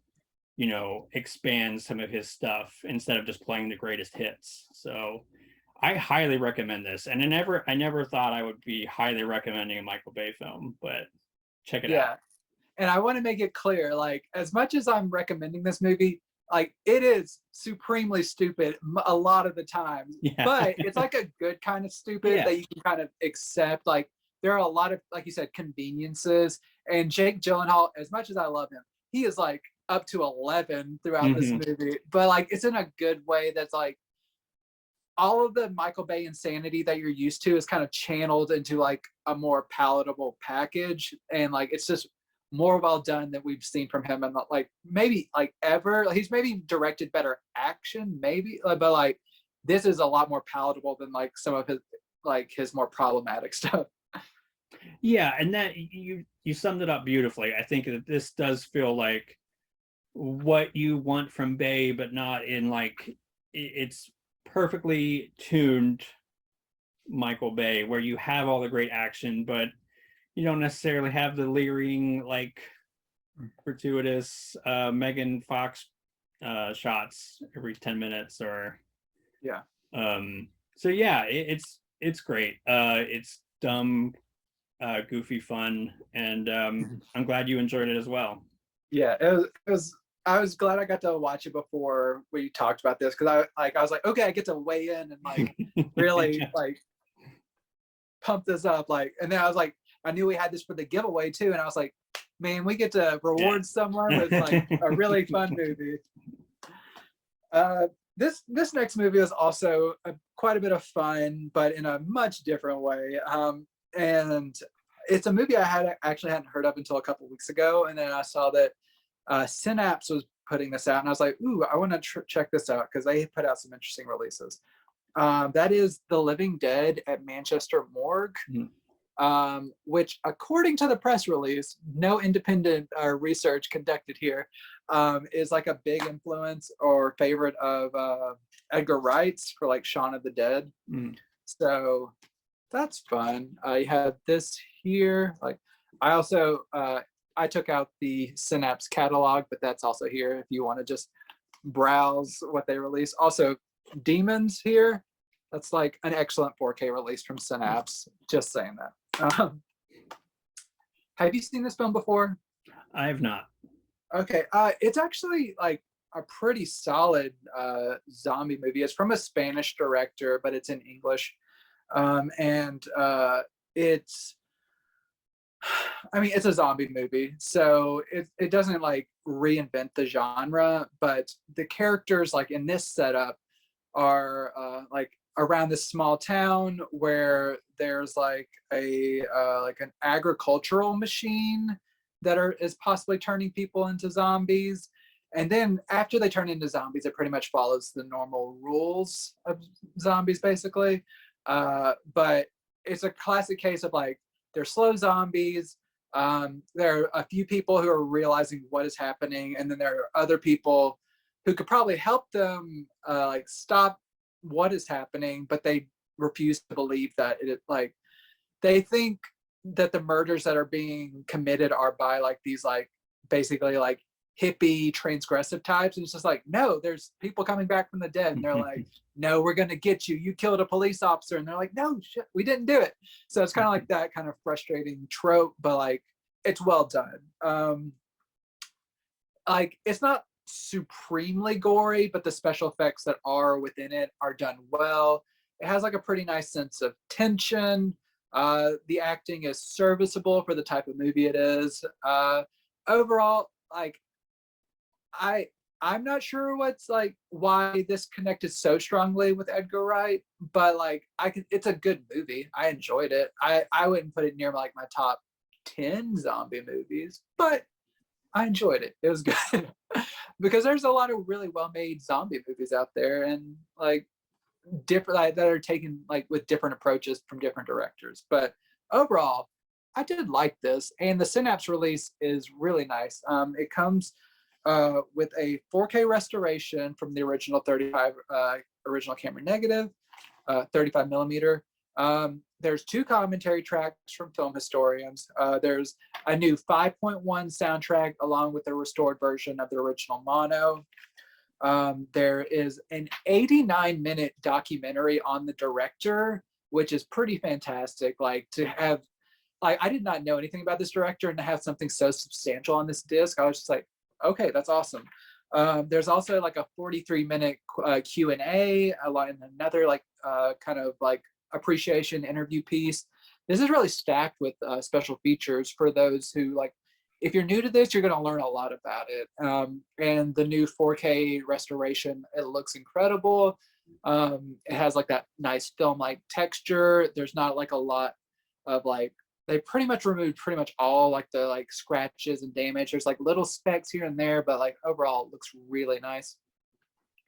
expands some of his stuff instead of just playing the greatest hits. So I highly recommend this. And I never thought I would be highly recommending a Michael Bay film, but check it out. And I want to make it clear, like, as much as I'm recommending this movie, like, it is supremely stupid a lot of the time. Yeah. But it's like a good kind of stupid that you can kind of accept. Like, there are a lot of, like you said, conveniences. And Jake Gyllenhaal, as much as I love him, he is like up to 11 throughout this movie. But like, it's in a good way that's like, all of the Michael Bay insanity that you're used to is kind of channeled into like a more palatable package, and like it's just more well done than we've seen from him, and like maybe like ever. He's maybe directed better action, maybe, but like this is a lot more palatable than like some of his more problematic stuff. Yeah, and that you summed it up beautifully. I think that this does feel like what you want from Bay, but not in like it's perfectly tuned Michael Bay, where you have all the great action, but you don't necessarily have the leering, like gratuitous Megan Fox shots every 10 minutes or Yeah. So yeah, it's great. It's dumb, goofy fun, and I'm glad you enjoyed it as well. Yeah, it was I was glad I got to watch it before we talked about this, because I was like, okay, I get to weigh in and like really Yeah. like pump this up, like, and then I was like, I knew we had this for the giveaway too, and I was like, man, we get to reward someone with like a really fun movie. This next movie is also quite a bit of fun, but in a much different way. And it's a movie I hadn't heard of until a couple weeks ago, and then I saw that Synapse was putting this out, and I was like, ooh, I want to check this out because they put out some interesting releases. That is The Living Dead at Manchester Morgue, which, according to the press release, no independent research conducted here, is like a big influence or favorite of Edgar Wright's for like Shaun of the Dead. So that's fun. You have this here. Like, I also I took out the Synapse catalog, but that's also here if you want to just browse what they release. Also, Demons here. That's like an excellent 4K release from Synapse. Just saying that. Have you seen this film before? I have not. Okay, it's actually like a pretty solid zombie movie. It's from a Spanish director, but it's in English, and it's, I mean, it's a zombie movie, so it doesn't like reinvent the genre, but the characters like in this setup are like around this small town where there's like a like an agricultural machine that is possibly turning people into zombies. And then after they turn into zombies, it pretty much follows the normal rules of zombies, basically. But it's a classic case of like, they're slow zombies. There are a few people who are realizing what is happening, and then there are other people who could probably help them like stop what is happening, but they refuse to believe that it like, they think that the murders that are being committed are by like these like basically like hippie transgressive types, and it's just like, no, there's people coming back from the dead, and they're like, no, we're gonna get you, you killed a police officer, and they're like, no shit, we didn't do it. So it's kind of like that kind of frustrating trope, but like it's well done. Like, it's not supremely gory, but the special effects that are within it are done well. It has like a pretty nice sense of tension. The acting is serviceable for the type of movie it is. Overall, like, I'm not sure what's like why this connected so strongly with Edgar Wright, but like it's a good movie. I enjoyed it. I wouldn't put it near like my top 10 zombie movies, but I enjoyed it. It was good. Because there's a lot of really well-made zombie movies out there, and like different like, that are taken like with different approaches from different directors. But overall, I did like this, and the Synapse release is really nice. It comes with a 4K restoration from the original 35 original camera negative, 35 millimeter. There's 2 commentary tracks from film historians. There's a new 5.1 soundtrack along with a restored version of the original mono. There is an 89-minute documentary on the director, which is pretty fantastic. Like, to have, like, I did not know anything about this director, and to have something so substantial on this disc, I was just like, okay, that's awesome. There's also like a 43-minute Q&A, and another like kind of like appreciation interview piece. This is really stacked with special features for those who like, if you're new to this, you're going to learn a lot about it. And the new 4K restoration, it looks incredible. It has like that nice film-like texture. There's not like a lot of like, they pretty much removed pretty much all like the like scratches and damage. There's like little specks here and there, but like overall it looks really nice.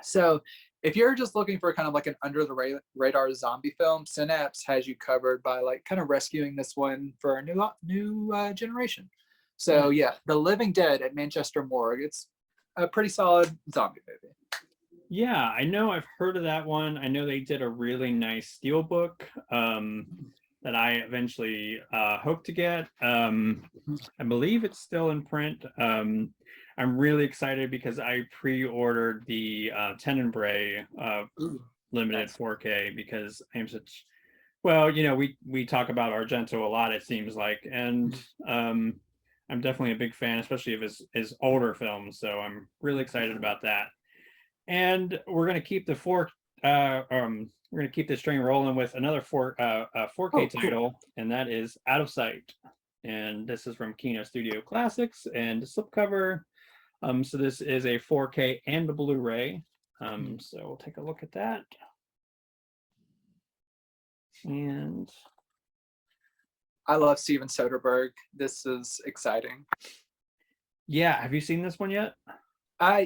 So if you're just looking for kind of like an under the radar zombie film, Synapse has you covered by like kind of rescuing this one for a new generation. So yeah, The Living Dead at Manchester Morgue. It's a pretty solid zombie movie. Yeah, I know I've heard of that one. I know they did a really nice Steelbook that I eventually hope to get. I believe it's still in print. I'm really excited because I pre-ordered the Tenebrae limited Nice. 4K because I'm such, well, you know, we talk about Argento a lot, it seems like, and I'm definitely a big fan, especially of his older films. So I'm really excited about that. And we're gonna keep the we're gonna keep this train rolling with another 4K title, and that is Out of Sight. And this is from Kino Studio Classics and the slipcover. So this is a 4K and a Blu-ray. So we'll take a look at that. And I love Steven Soderbergh. This is exciting. yeah, have you seen this one yet?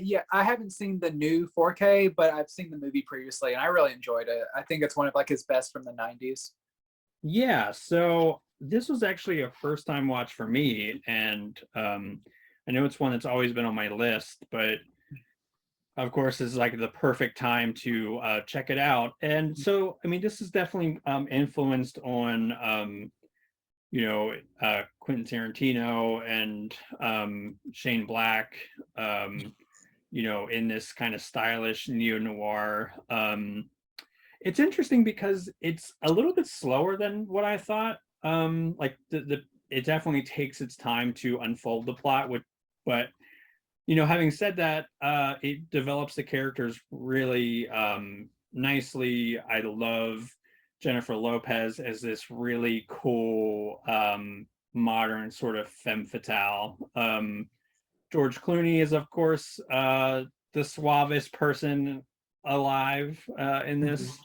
Yeah, I haven't seen the new 4K, but I've seen the movie previously, and I really enjoyed it. I think it's one of like his best from the 90s. Yeah, so this was actually a first time watch for me, and I know it's one that's always been on my list, but of course this is like the perfect time to check it out. And so I mean this is definitely influenced on you know, Quentin Tarantino and Shane Black, you know, in this kind of stylish neo-noir. It's interesting because it's a little bit slower than what I thought. Like it definitely takes its time to unfold the plot, but you know, having said that, it develops the characters really nicely. I love Jennifer Lopez as this really cool modern sort of femme fatale. George Clooney is, of course, the suavest person alive in this.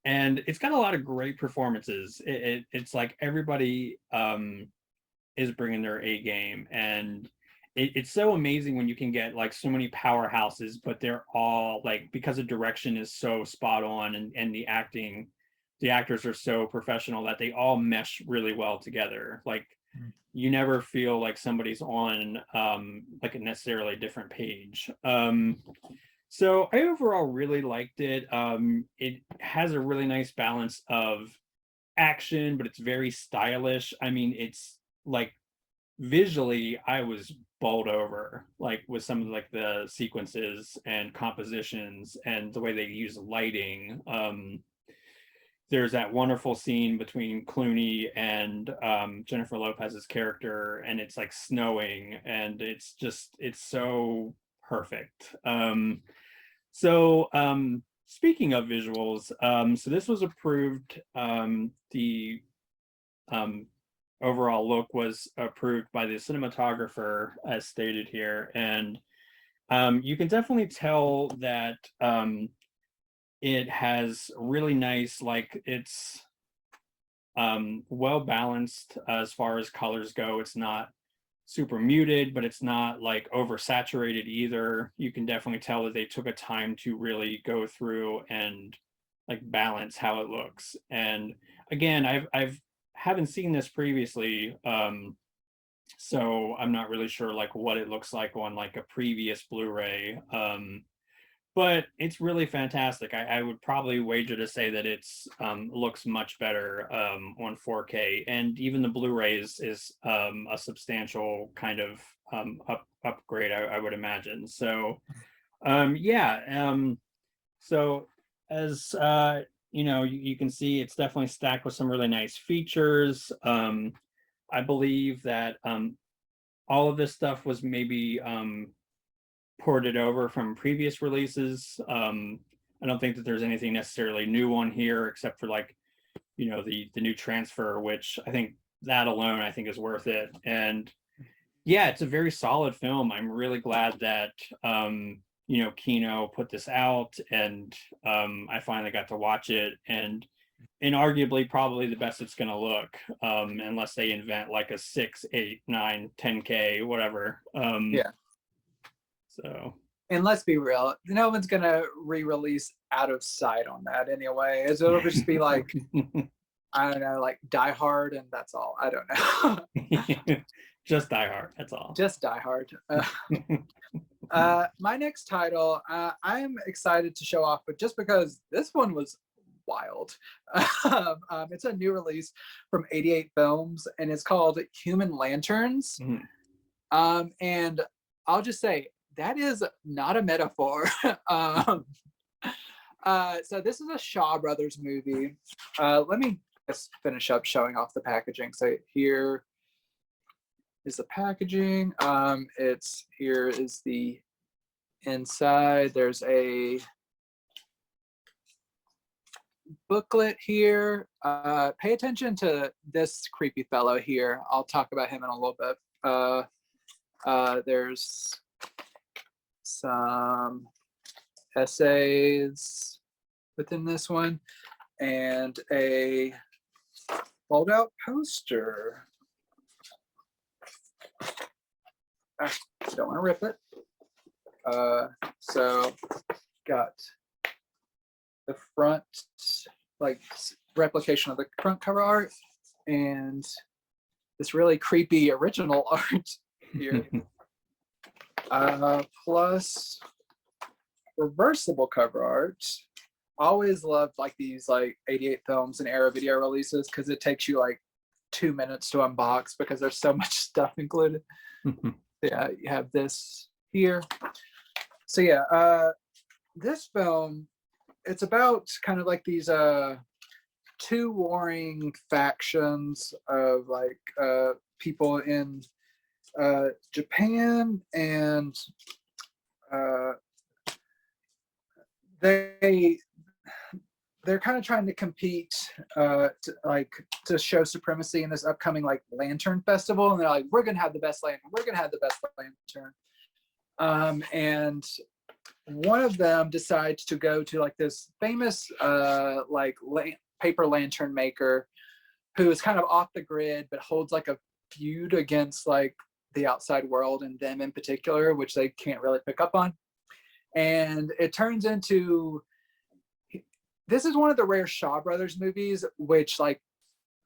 And it's got a lot of great performances. It's like everybody is bringing their A game. And it's so amazing when you can get like so many powerhouses, but they're all like, because the direction is so spot on and the actors are so professional that they all mesh really well together. Like you never feel like somebody's on like a necessarily different page. So I overall really liked it. It has a really nice balance of action, but it's very stylish. I mean, it's like visually, I was bowled over, like with some of like the sequences and compositions and the way they use lighting. There's that wonderful scene between Clooney and Jennifer Lopez's character, and it's like snowing, and it's so perfect. Speaking of visuals, so this was approved. The overall look was approved by the cinematographer, as stated here, and you can definitely tell that it has really nice, like it's well balanced as far as colors go. It's not super muted, but it's not like oversaturated either. You can definitely tell that they took a time to really go through and like balance how it looks. And again, I've haven't seen this previously, so I'm not really sure like what it looks like on like a previous Blu-ray. But it's really fantastic. I would probably wager to say that it's looks much better on 4K, and even the Blu-ray is a substantial kind of upgrade, I would imagine. So yeah, so as you know, you can see it's definitely stacked with some really nice features. I believe that all of this stuff was maybe ported over from previous releases. I don't think that there's anything necessarily new on here except for like, you know, the new transfer, which I think that alone I think is worth it. And yeah, it's a very solid film. I'm really glad that you Kino put this out, and I finally got to watch it, and inarguably probably the best it's going to look, unless they invent like a 6, 8, 9, 10K, whatever. Yeah. So. And let's be real, no one's going to re-release Out of Sight on that anyway. It'll just be like, I don't know, like Die Hard, and that's all. I don't know. Just Die Hard, that's all. Just Die Hard. My next title, I'm excited to show off, but just because this one was wild. It's a new release from 88 Films, and it's called Human Lanterns. Mm-hmm. And I'll just say, that is not a metaphor. So this is a Shaw Brothers movie. Let me just finish up showing off the packaging. So here is the packaging. Here is the inside. There's a booklet here. Pay attention to this creepy fellow here. I'll talk about him in a little bit. There's some essays within this one, and a fold out poster. I don't want to rip it. So got the front, like replication of the front cover art, and this really creepy original art here. Plus reversible cover art. Always loved like these like 88 Films and Era video releases, because it takes you like 2 minutes to unbox because there's so much stuff included. Yeah, you have this here. So yeah, this film, it's about kind of like these two warring factions of like people in Japan, and they're kind of trying to compete to show supremacy in this upcoming like lantern festival, and they're like, we're gonna have the best lantern, we're gonna have the best lantern. And one of them decides to go to like this famous paper lantern maker who is kind of off the grid but holds like a feud against like the outside world and them in particular, which they can't really pick up on. And it turns into, this is one of the rare Shaw Brothers movies, which like,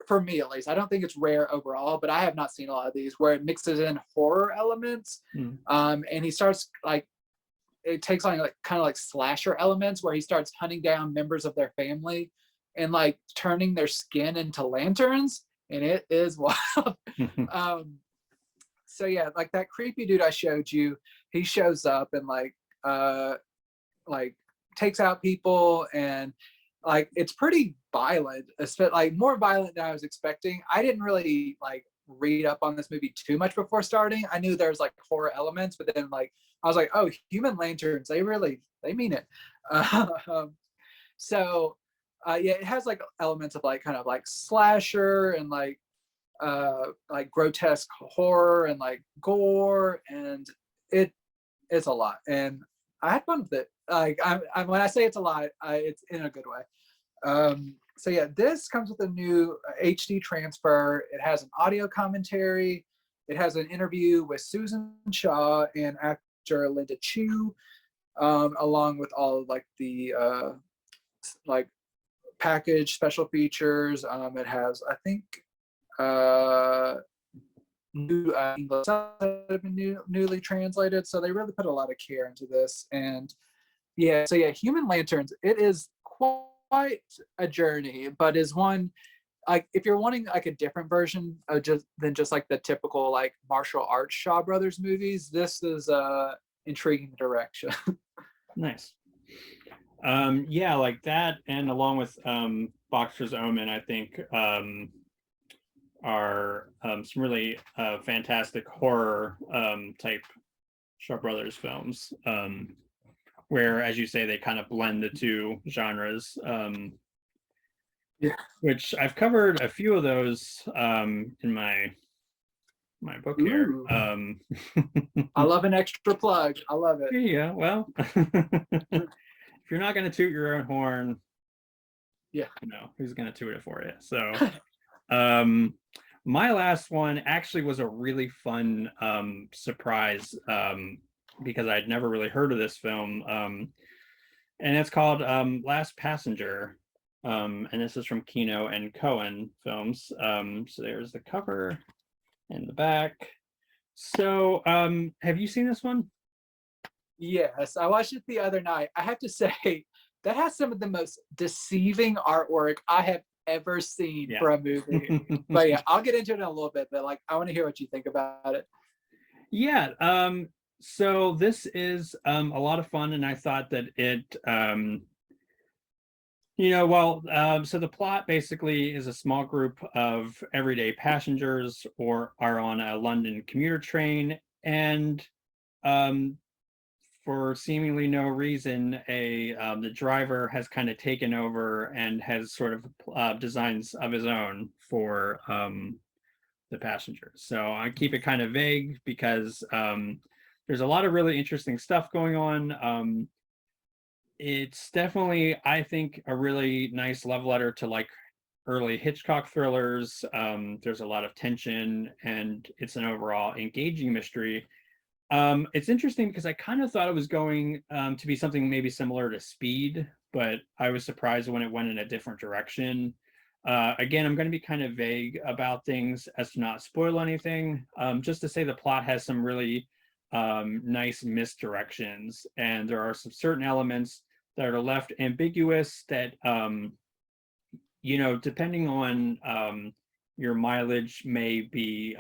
for me at least, I don't think it's rare overall, but I have not seen a lot of these where it mixes in horror elements. And he starts like, it takes on like kind of like slasher elements where he starts hunting down members of their family and like turning their skin into lanterns, and it is wild. So yeah, like that creepy dude I showed you, he shows up and like takes out people, and like it's pretty violent, like more violent than I was expecting. I didn't really like read up on this movie too much before starting. I knew there was like horror elements, but then like I was like, oh, Human Lanterns, they mean it. So yeah, it has like elements of like kind of like slasher and like grotesque horror and like gore, and it's a lot, and I had fun with it. Like I'm when I say it's a lot, it's in a good way. So yeah, this comes with a new HD transfer. It has an audio commentary. It has an interview with Susan Shaw and actor Linda Chu, along with all of like the like package special features. It has, I think, new English have been newly translated, so they really put a lot of care into this. And yeah, so yeah, Human Lanterns, it is quite a journey, but is one like if you're wanting like a different version of just like the typical like martial arts Shaw Brothers movies, this is a intriguing direction. Nice. Yeah, like that, and along with Boxer's Omen, I think are some really fantastic horror type Shaw Brothers films, where, as you say, they kind of blend the two genres. Yeah, which I've covered a few of those in my my book here. Ooh. I love an extra plug. I love it. Yeah, well, if you're not going to toot your own horn, yeah, who's going to toot it for you? So, my last one actually was a really fun surprise because I'd never really heard of this film, and it's called Last Passenger, and this is from Kino and Cohen Films. So there's the cover and the back. So, have you seen this one? Yes, I watched it the other night. I have to say, that has some of the most deceiving artwork I have ever seen for a movie. But yeah, I'll get into it in a little bit, but like I want to hear what you think about it. Yeah, so this is a lot of fun, and I thought that it so the plot basically is a small group of everyday passengers or are on a London commuter train, and for seemingly no reason, the driver has kind of taken over and has sort of designs of his own for the passengers. So I keep it kind of vague because there's a lot of really interesting stuff going on. It's definitely, I think, a really nice love letter to like early Hitchcock thrillers. There's a lot of tension, and it's an overall engaging mystery. It's interesting because I kind of thought it was going to be something maybe similar to Speed, but I was surprised when it went in a different direction. Again, I'm going to be kind of vague about things as to not spoil anything. Just to say the plot has some really nice misdirections, and there are some certain elements that are left ambiguous that, depending on your mileage may be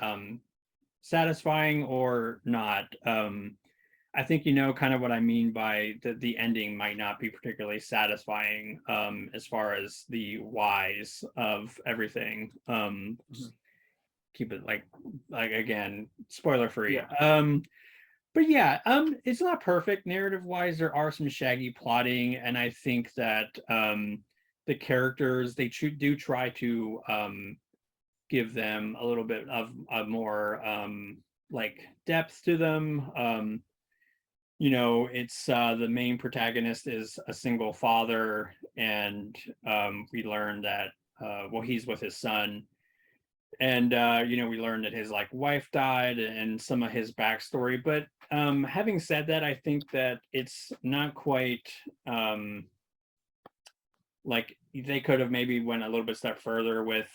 satisfying or not. I think kind of what I mean by the ending might not be particularly satisfying as far as the whys of everything. Keep it like again, spoiler free. Yeah. But yeah, it's not perfect narrative wise. There are some shaggy plotting, and I think that the characters they do try to give them a little bit of a more like depth to them. It's the main protagonist is a single father, and we learn that he's with his son, and we learned that his like wife died and some of his backstory. But having said that, I think that it's not quite like they could have maybe went a little bit step further with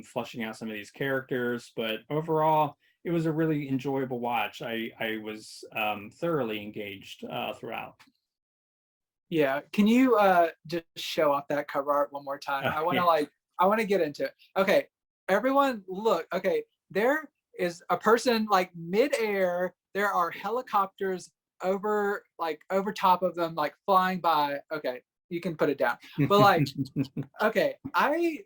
fleshing out some of these characters. But overall, it was a really enjoyable watch. I was thoroughly engaged throughout. Yeah, can you just show off that cover art one more time? I want to I want to get into it. Okay, everyone look. Okay, there is a person like midair. There are helicopters over top of them, like flying by. Okay, you can put it down. But like, okay, I'm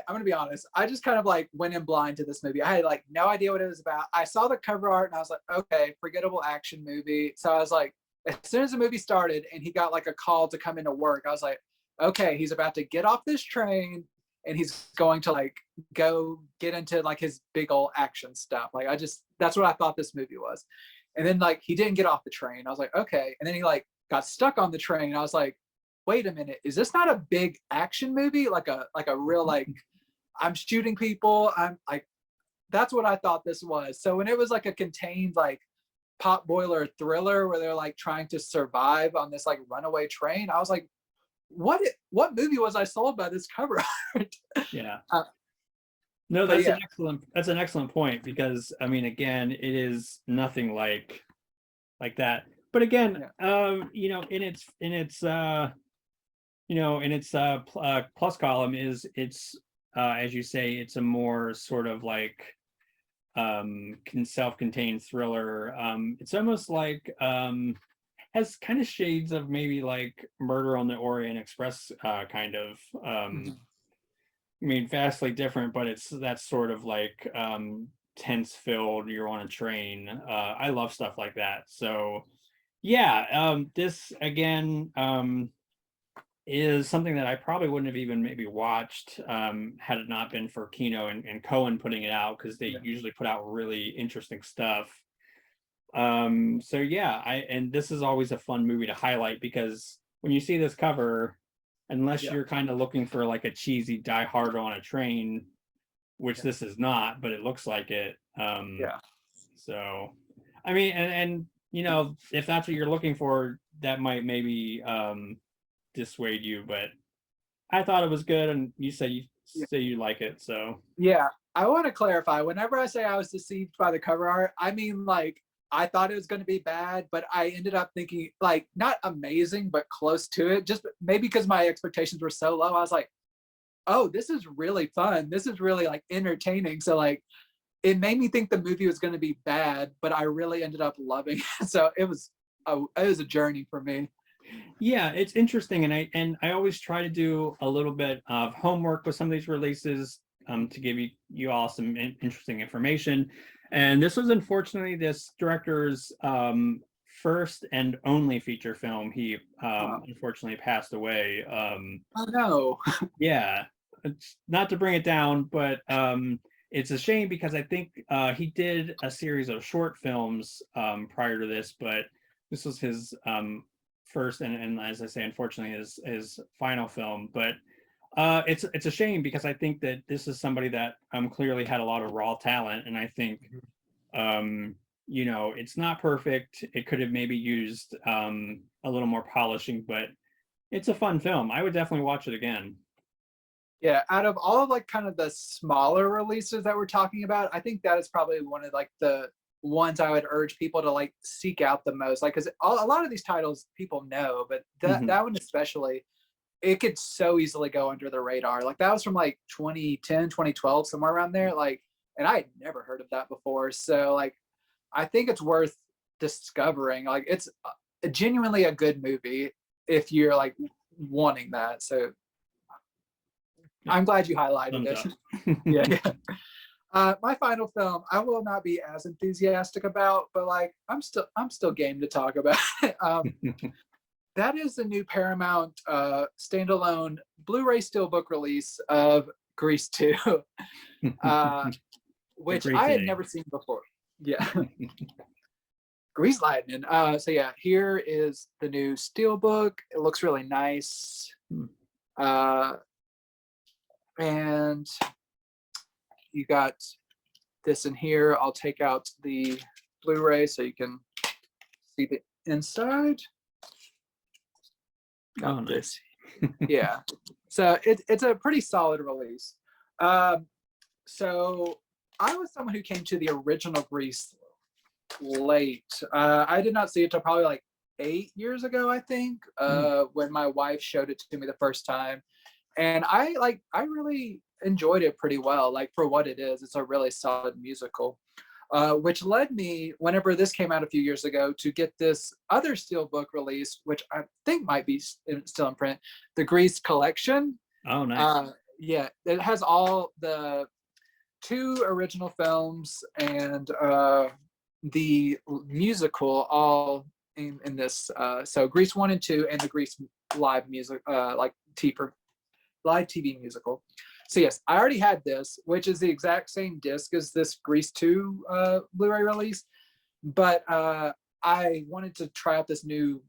gonna be honest. I just kind of like went in blind to this movie. I had like no idea what it was about. I saw the cover art and I was like, okay, forgettable action movie. So I was like, as soon as the movie started and he got like a call to come into work, I was like, okay, he's about to get off this train and he's going to like go get into like his big old action stuff. Like that's what I thought this movie was. And then like he didn't get off the train. I was like, okay. And then he like got stuck on the train. I was like, wait a minute, is this not a big action movie? Like a real like I'm shooting people. I'm like, that's what I thought this was. So when it was like a contained like pot boiler thriller where they're like trying to survive on this like runaway train, I was like, what movie was I sold by this cover art? Yeah. No, that's an excellent point, because I mean, again, it is nothing like that. But again, in its plus column is it's as you say, it's a more sort of like self-contained thriller. It's almost like has kind of shades of maybe like Murder on the Orient Express kind of. I mean, vastly different, but it's that sort of like tense filled. You're on a train. I love stuff like that. So yeah, this again. is something that I probably wouldn't have even maybe watched had it not been for Kino and Cohen putting it out, because they Yeah. usually put out really interesting stuff. So yeah, and this is always a fun movie to highlight, because when you see this cover, unless Yeah. you're kind of looking for like a cheesy Die Hard on a Train, which Yeah. this is not, but it looks like it. Yeah. So, I mean, and you know, if that's what you're looking for, that might maybe dissuade you. But I thought it was good, and you Yeah. say you like it, so. Yeah. I want to clarify. Whenever I say I was deceived by the cover art, I mean like I thought it was going to be bad, but I ended up thinking like not amazing, but close to it. Just maybe because my expectations were so low, I was like, "Oh, this is really fun. This is really like entertaining." So like it made me think the movie was going to be bad, but I really ended up loving it. So it was a journey for me. Yeah, it's interesting, and I always try to do a little bit of homework with some of these releases, to give you all some interesting information. And this was unfortunately this director's first and only feature film. He unfortunately passed away. Oh no. Yeah, it's not to bring it down, but it's a shame, because I think he did a series of short films prior to this, but this was his first and as I say, unfortunately, his final film. But it's a shame, because I think that this is somebody that clearly had a lot of raw talent, and I think you know, it's not perfect. It could have maybe used a little more polishing, but it's a fun film. I would definitely watch it again. Yeah, out of all of like kind of the smaller releases that we're talking about, I think that is probably one of like the ones I would urge people to like seek out the most. Like, because a lot of these titles people know, but Mhm. that one especially, it could so easily go under the radar. Like that was from like 2010, 2012, somewhere around there. Like, and I had never heard of that before. So like, I think it's worth discovering. Like, it's genuinely a good movie if you're like wanting that. So Yeah, I'm glad you highlighted thumbs it. up. Yeah, yeah. My final film, I will not be as enthusiastic about, but like I'm still game to talk about. That is the new Paramount standalone Blu-ray Steelbook release of Grease 2, uh, A which great I had day. never seen before. Yeah, Grease Lightning. So yeah, here is the new Steelbook. It looks really nice, uh, and you got this in here. I'll take out the Blu-ray so you can see the inside. Oh, Got nice. this. Yeah. So it's a pretty solid release. Um, so I was someone who came to the original Grease late. I did not see it till probably like 8 years ago, I think, when my wife showed it to me the first time. And I really enjoyed it pretty well. Like for what it is, it's a really solid musical. Which led me, whenever this came out a few years ago, to get this other Steelbook release, which I think might be still in print, the Grease Collection. Oh, nice. Yeah, it has all the two original films and the musical all in this. So Grease 1 and 2 and the Grease live music, like live TV musical. So yes, I already had this, which is the exact same disc as this Grease 2 Blu-ray release, but I wanted to try out this new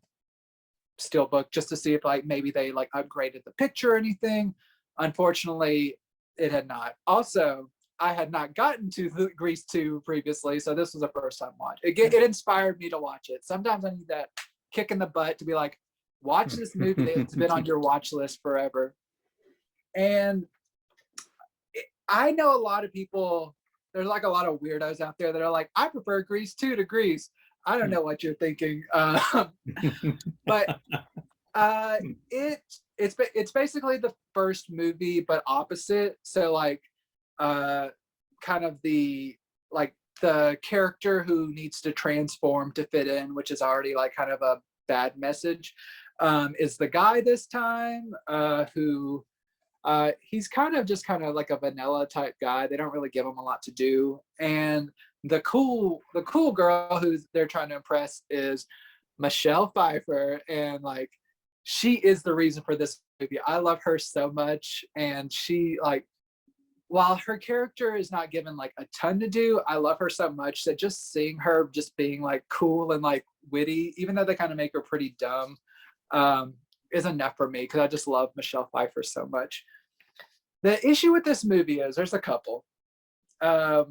Steelbook just to see if like maybe they like upgraded the picture or anything. Unfortunately, it had not. Also, I had not gotten to the Grease 2 previously, so this was a first time watch. It inspired me to watch it. Sometimes I need that kick in the butt to be like, watch this movie that's been on your watch list forever. And I know a lot of people, there's like a lot of weirdos out there that are like, I prefer Grease 2 to Grease. I don't know what you're thinking. But uh, it's basically the first movie, but opposite. So like kind of the character who needs to transform to fit in, which is already like kind of a bad message, is the guy this time who he's kind of like a vanilla type guy. They don't really give him a lot to do. And the cool girl who they're trying to impress is Michelle Pfeiffer. And like she is the reason for this movie. I love her so much, and she like, while her character is not given like a ton to do, I love her so much that just seeing her just being like cool and like witty, even though they kind of make her pretty dumb, is enough for me because I just love Michelle Pfeiffer so much. The issue with this movie is there's a couple. The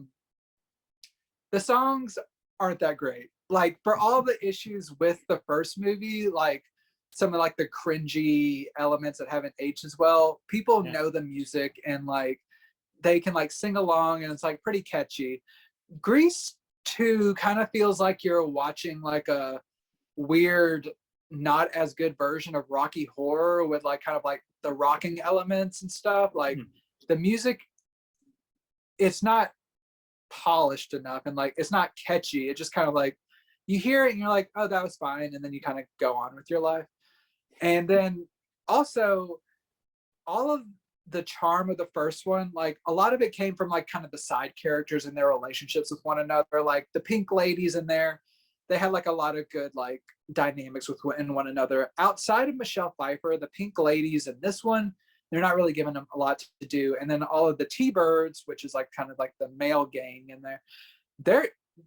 songs aren't that great. Like for all the issues with the first movie, like some of like the cringy elements that haven't aged as well, people know the music and like they can like sing along and it's like pretty catchy. Grease 2 kind of feels like you're watching like a weird, not as good version of Rocky Horror with like kind of like the rocking elements and stuff. Like the music, it's not polished enough and like it's not catchy. It just kind of like you hear it and you're like, oh, that was fine, and then you kind of go on with your life. And then also all of the charm of the first one, like a lot of it came from like kind of the side characters and their relationships with one another. Like the pink ladies in there, they had like a lot of good like dynamics with one another. Outside of Michelle Pfeiffer, the pink ladies in this one, they're not really giving them a lot to do. And then all of the T-Birds, which is like kind of like the male gang in there,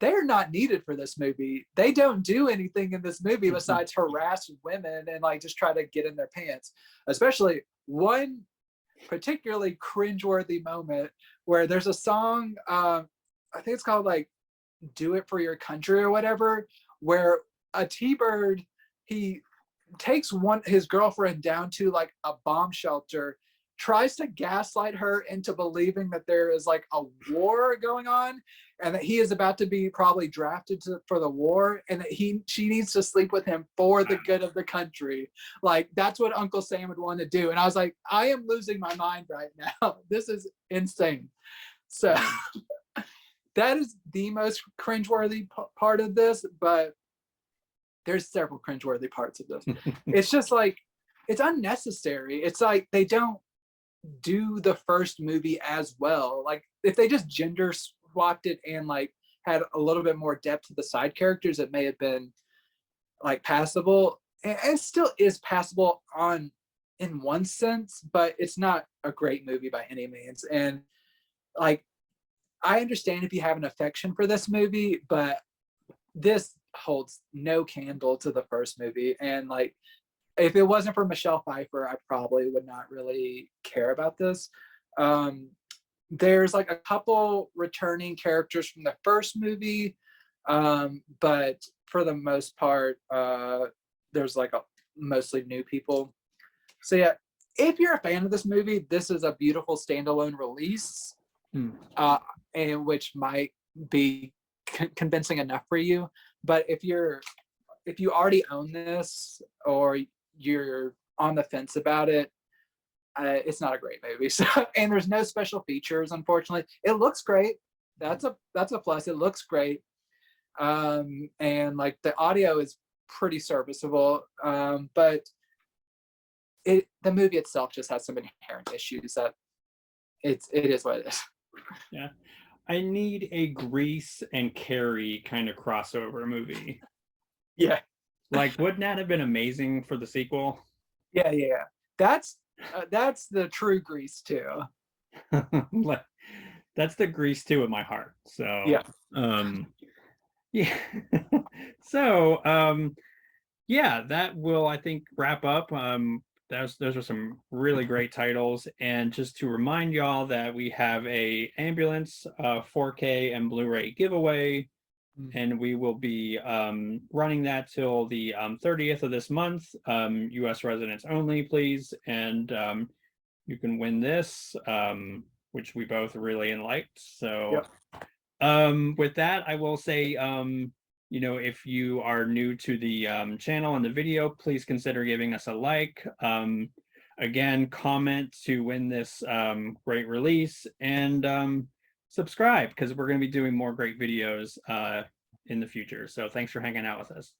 they're not needed for this movie. They don't do anything in this movie besides harass women and like just try to get in their pants. Especially one particularly cringeworthy moment where there's a song, I think it's called like "Do It for Your Country" or whatever, where a T-Bird, he takes his girlfriend down to like a bomb shelter, tries to gaslight her into believing that there is like a war going on and that he is about to be probably drafted for the war, and that she needs to sleep with him for the good of the country. Like that's what Uncle Sam would want to do. And I was like, I am losing my mind right now. This is insane. So that is the most cringeworthy part of this, but there's several cringeworthy parts of this. It's just like, it's unnecessary. It's like they don't do the first movie as well. Like if they just gender swapped it and like had a little bit more depth to the side characters, it may have been like passable. And it still is passable in one sense, but it's not a great movie by any means. And like, I understand if you have an affection for this movie, but this holds no candle to the first movie. And like, if it wasn't for Michelle Pfeiffer, I probably would not really care about this. There's like a couple returning characters from the first movie, but for the most part, there's like mostly new people. So yeah, if you're a fan of this movie, this is a beautiful standalone release, and which might be convincing enough for you. But if you already own this or you're on the fence about it, it's not a great movie. So, and there's no special features, unfortunately. It looks great. That's a plus. It looks great. And like the audio is pretty serviceable. But the movie itself just has some inherent issues that it is what it is. Yeah. I need a Grease and Carrie kind of crossover movie. Yeah. Like, wouldn't that have been amazing for the sequel? Yeah. That's the true Grease 2. That's the Grease 2 in my heart. So yeah. Yeah. So yeah, that will, I think, wrap up. Those are some really great titles. And just to remind y'all that we have a Ambulance 4K and Blu-ray giveaway, and we will be running that till the 30th of this month. US residents only, please. And you can win this, which we both really liked. So with that, I will say, if you are new to the channel and the video, please consider giving us a like. Again, comment to win this great release, and subscribe, because we're going to be doing more great videos in the future. So thanks for hanging out with us.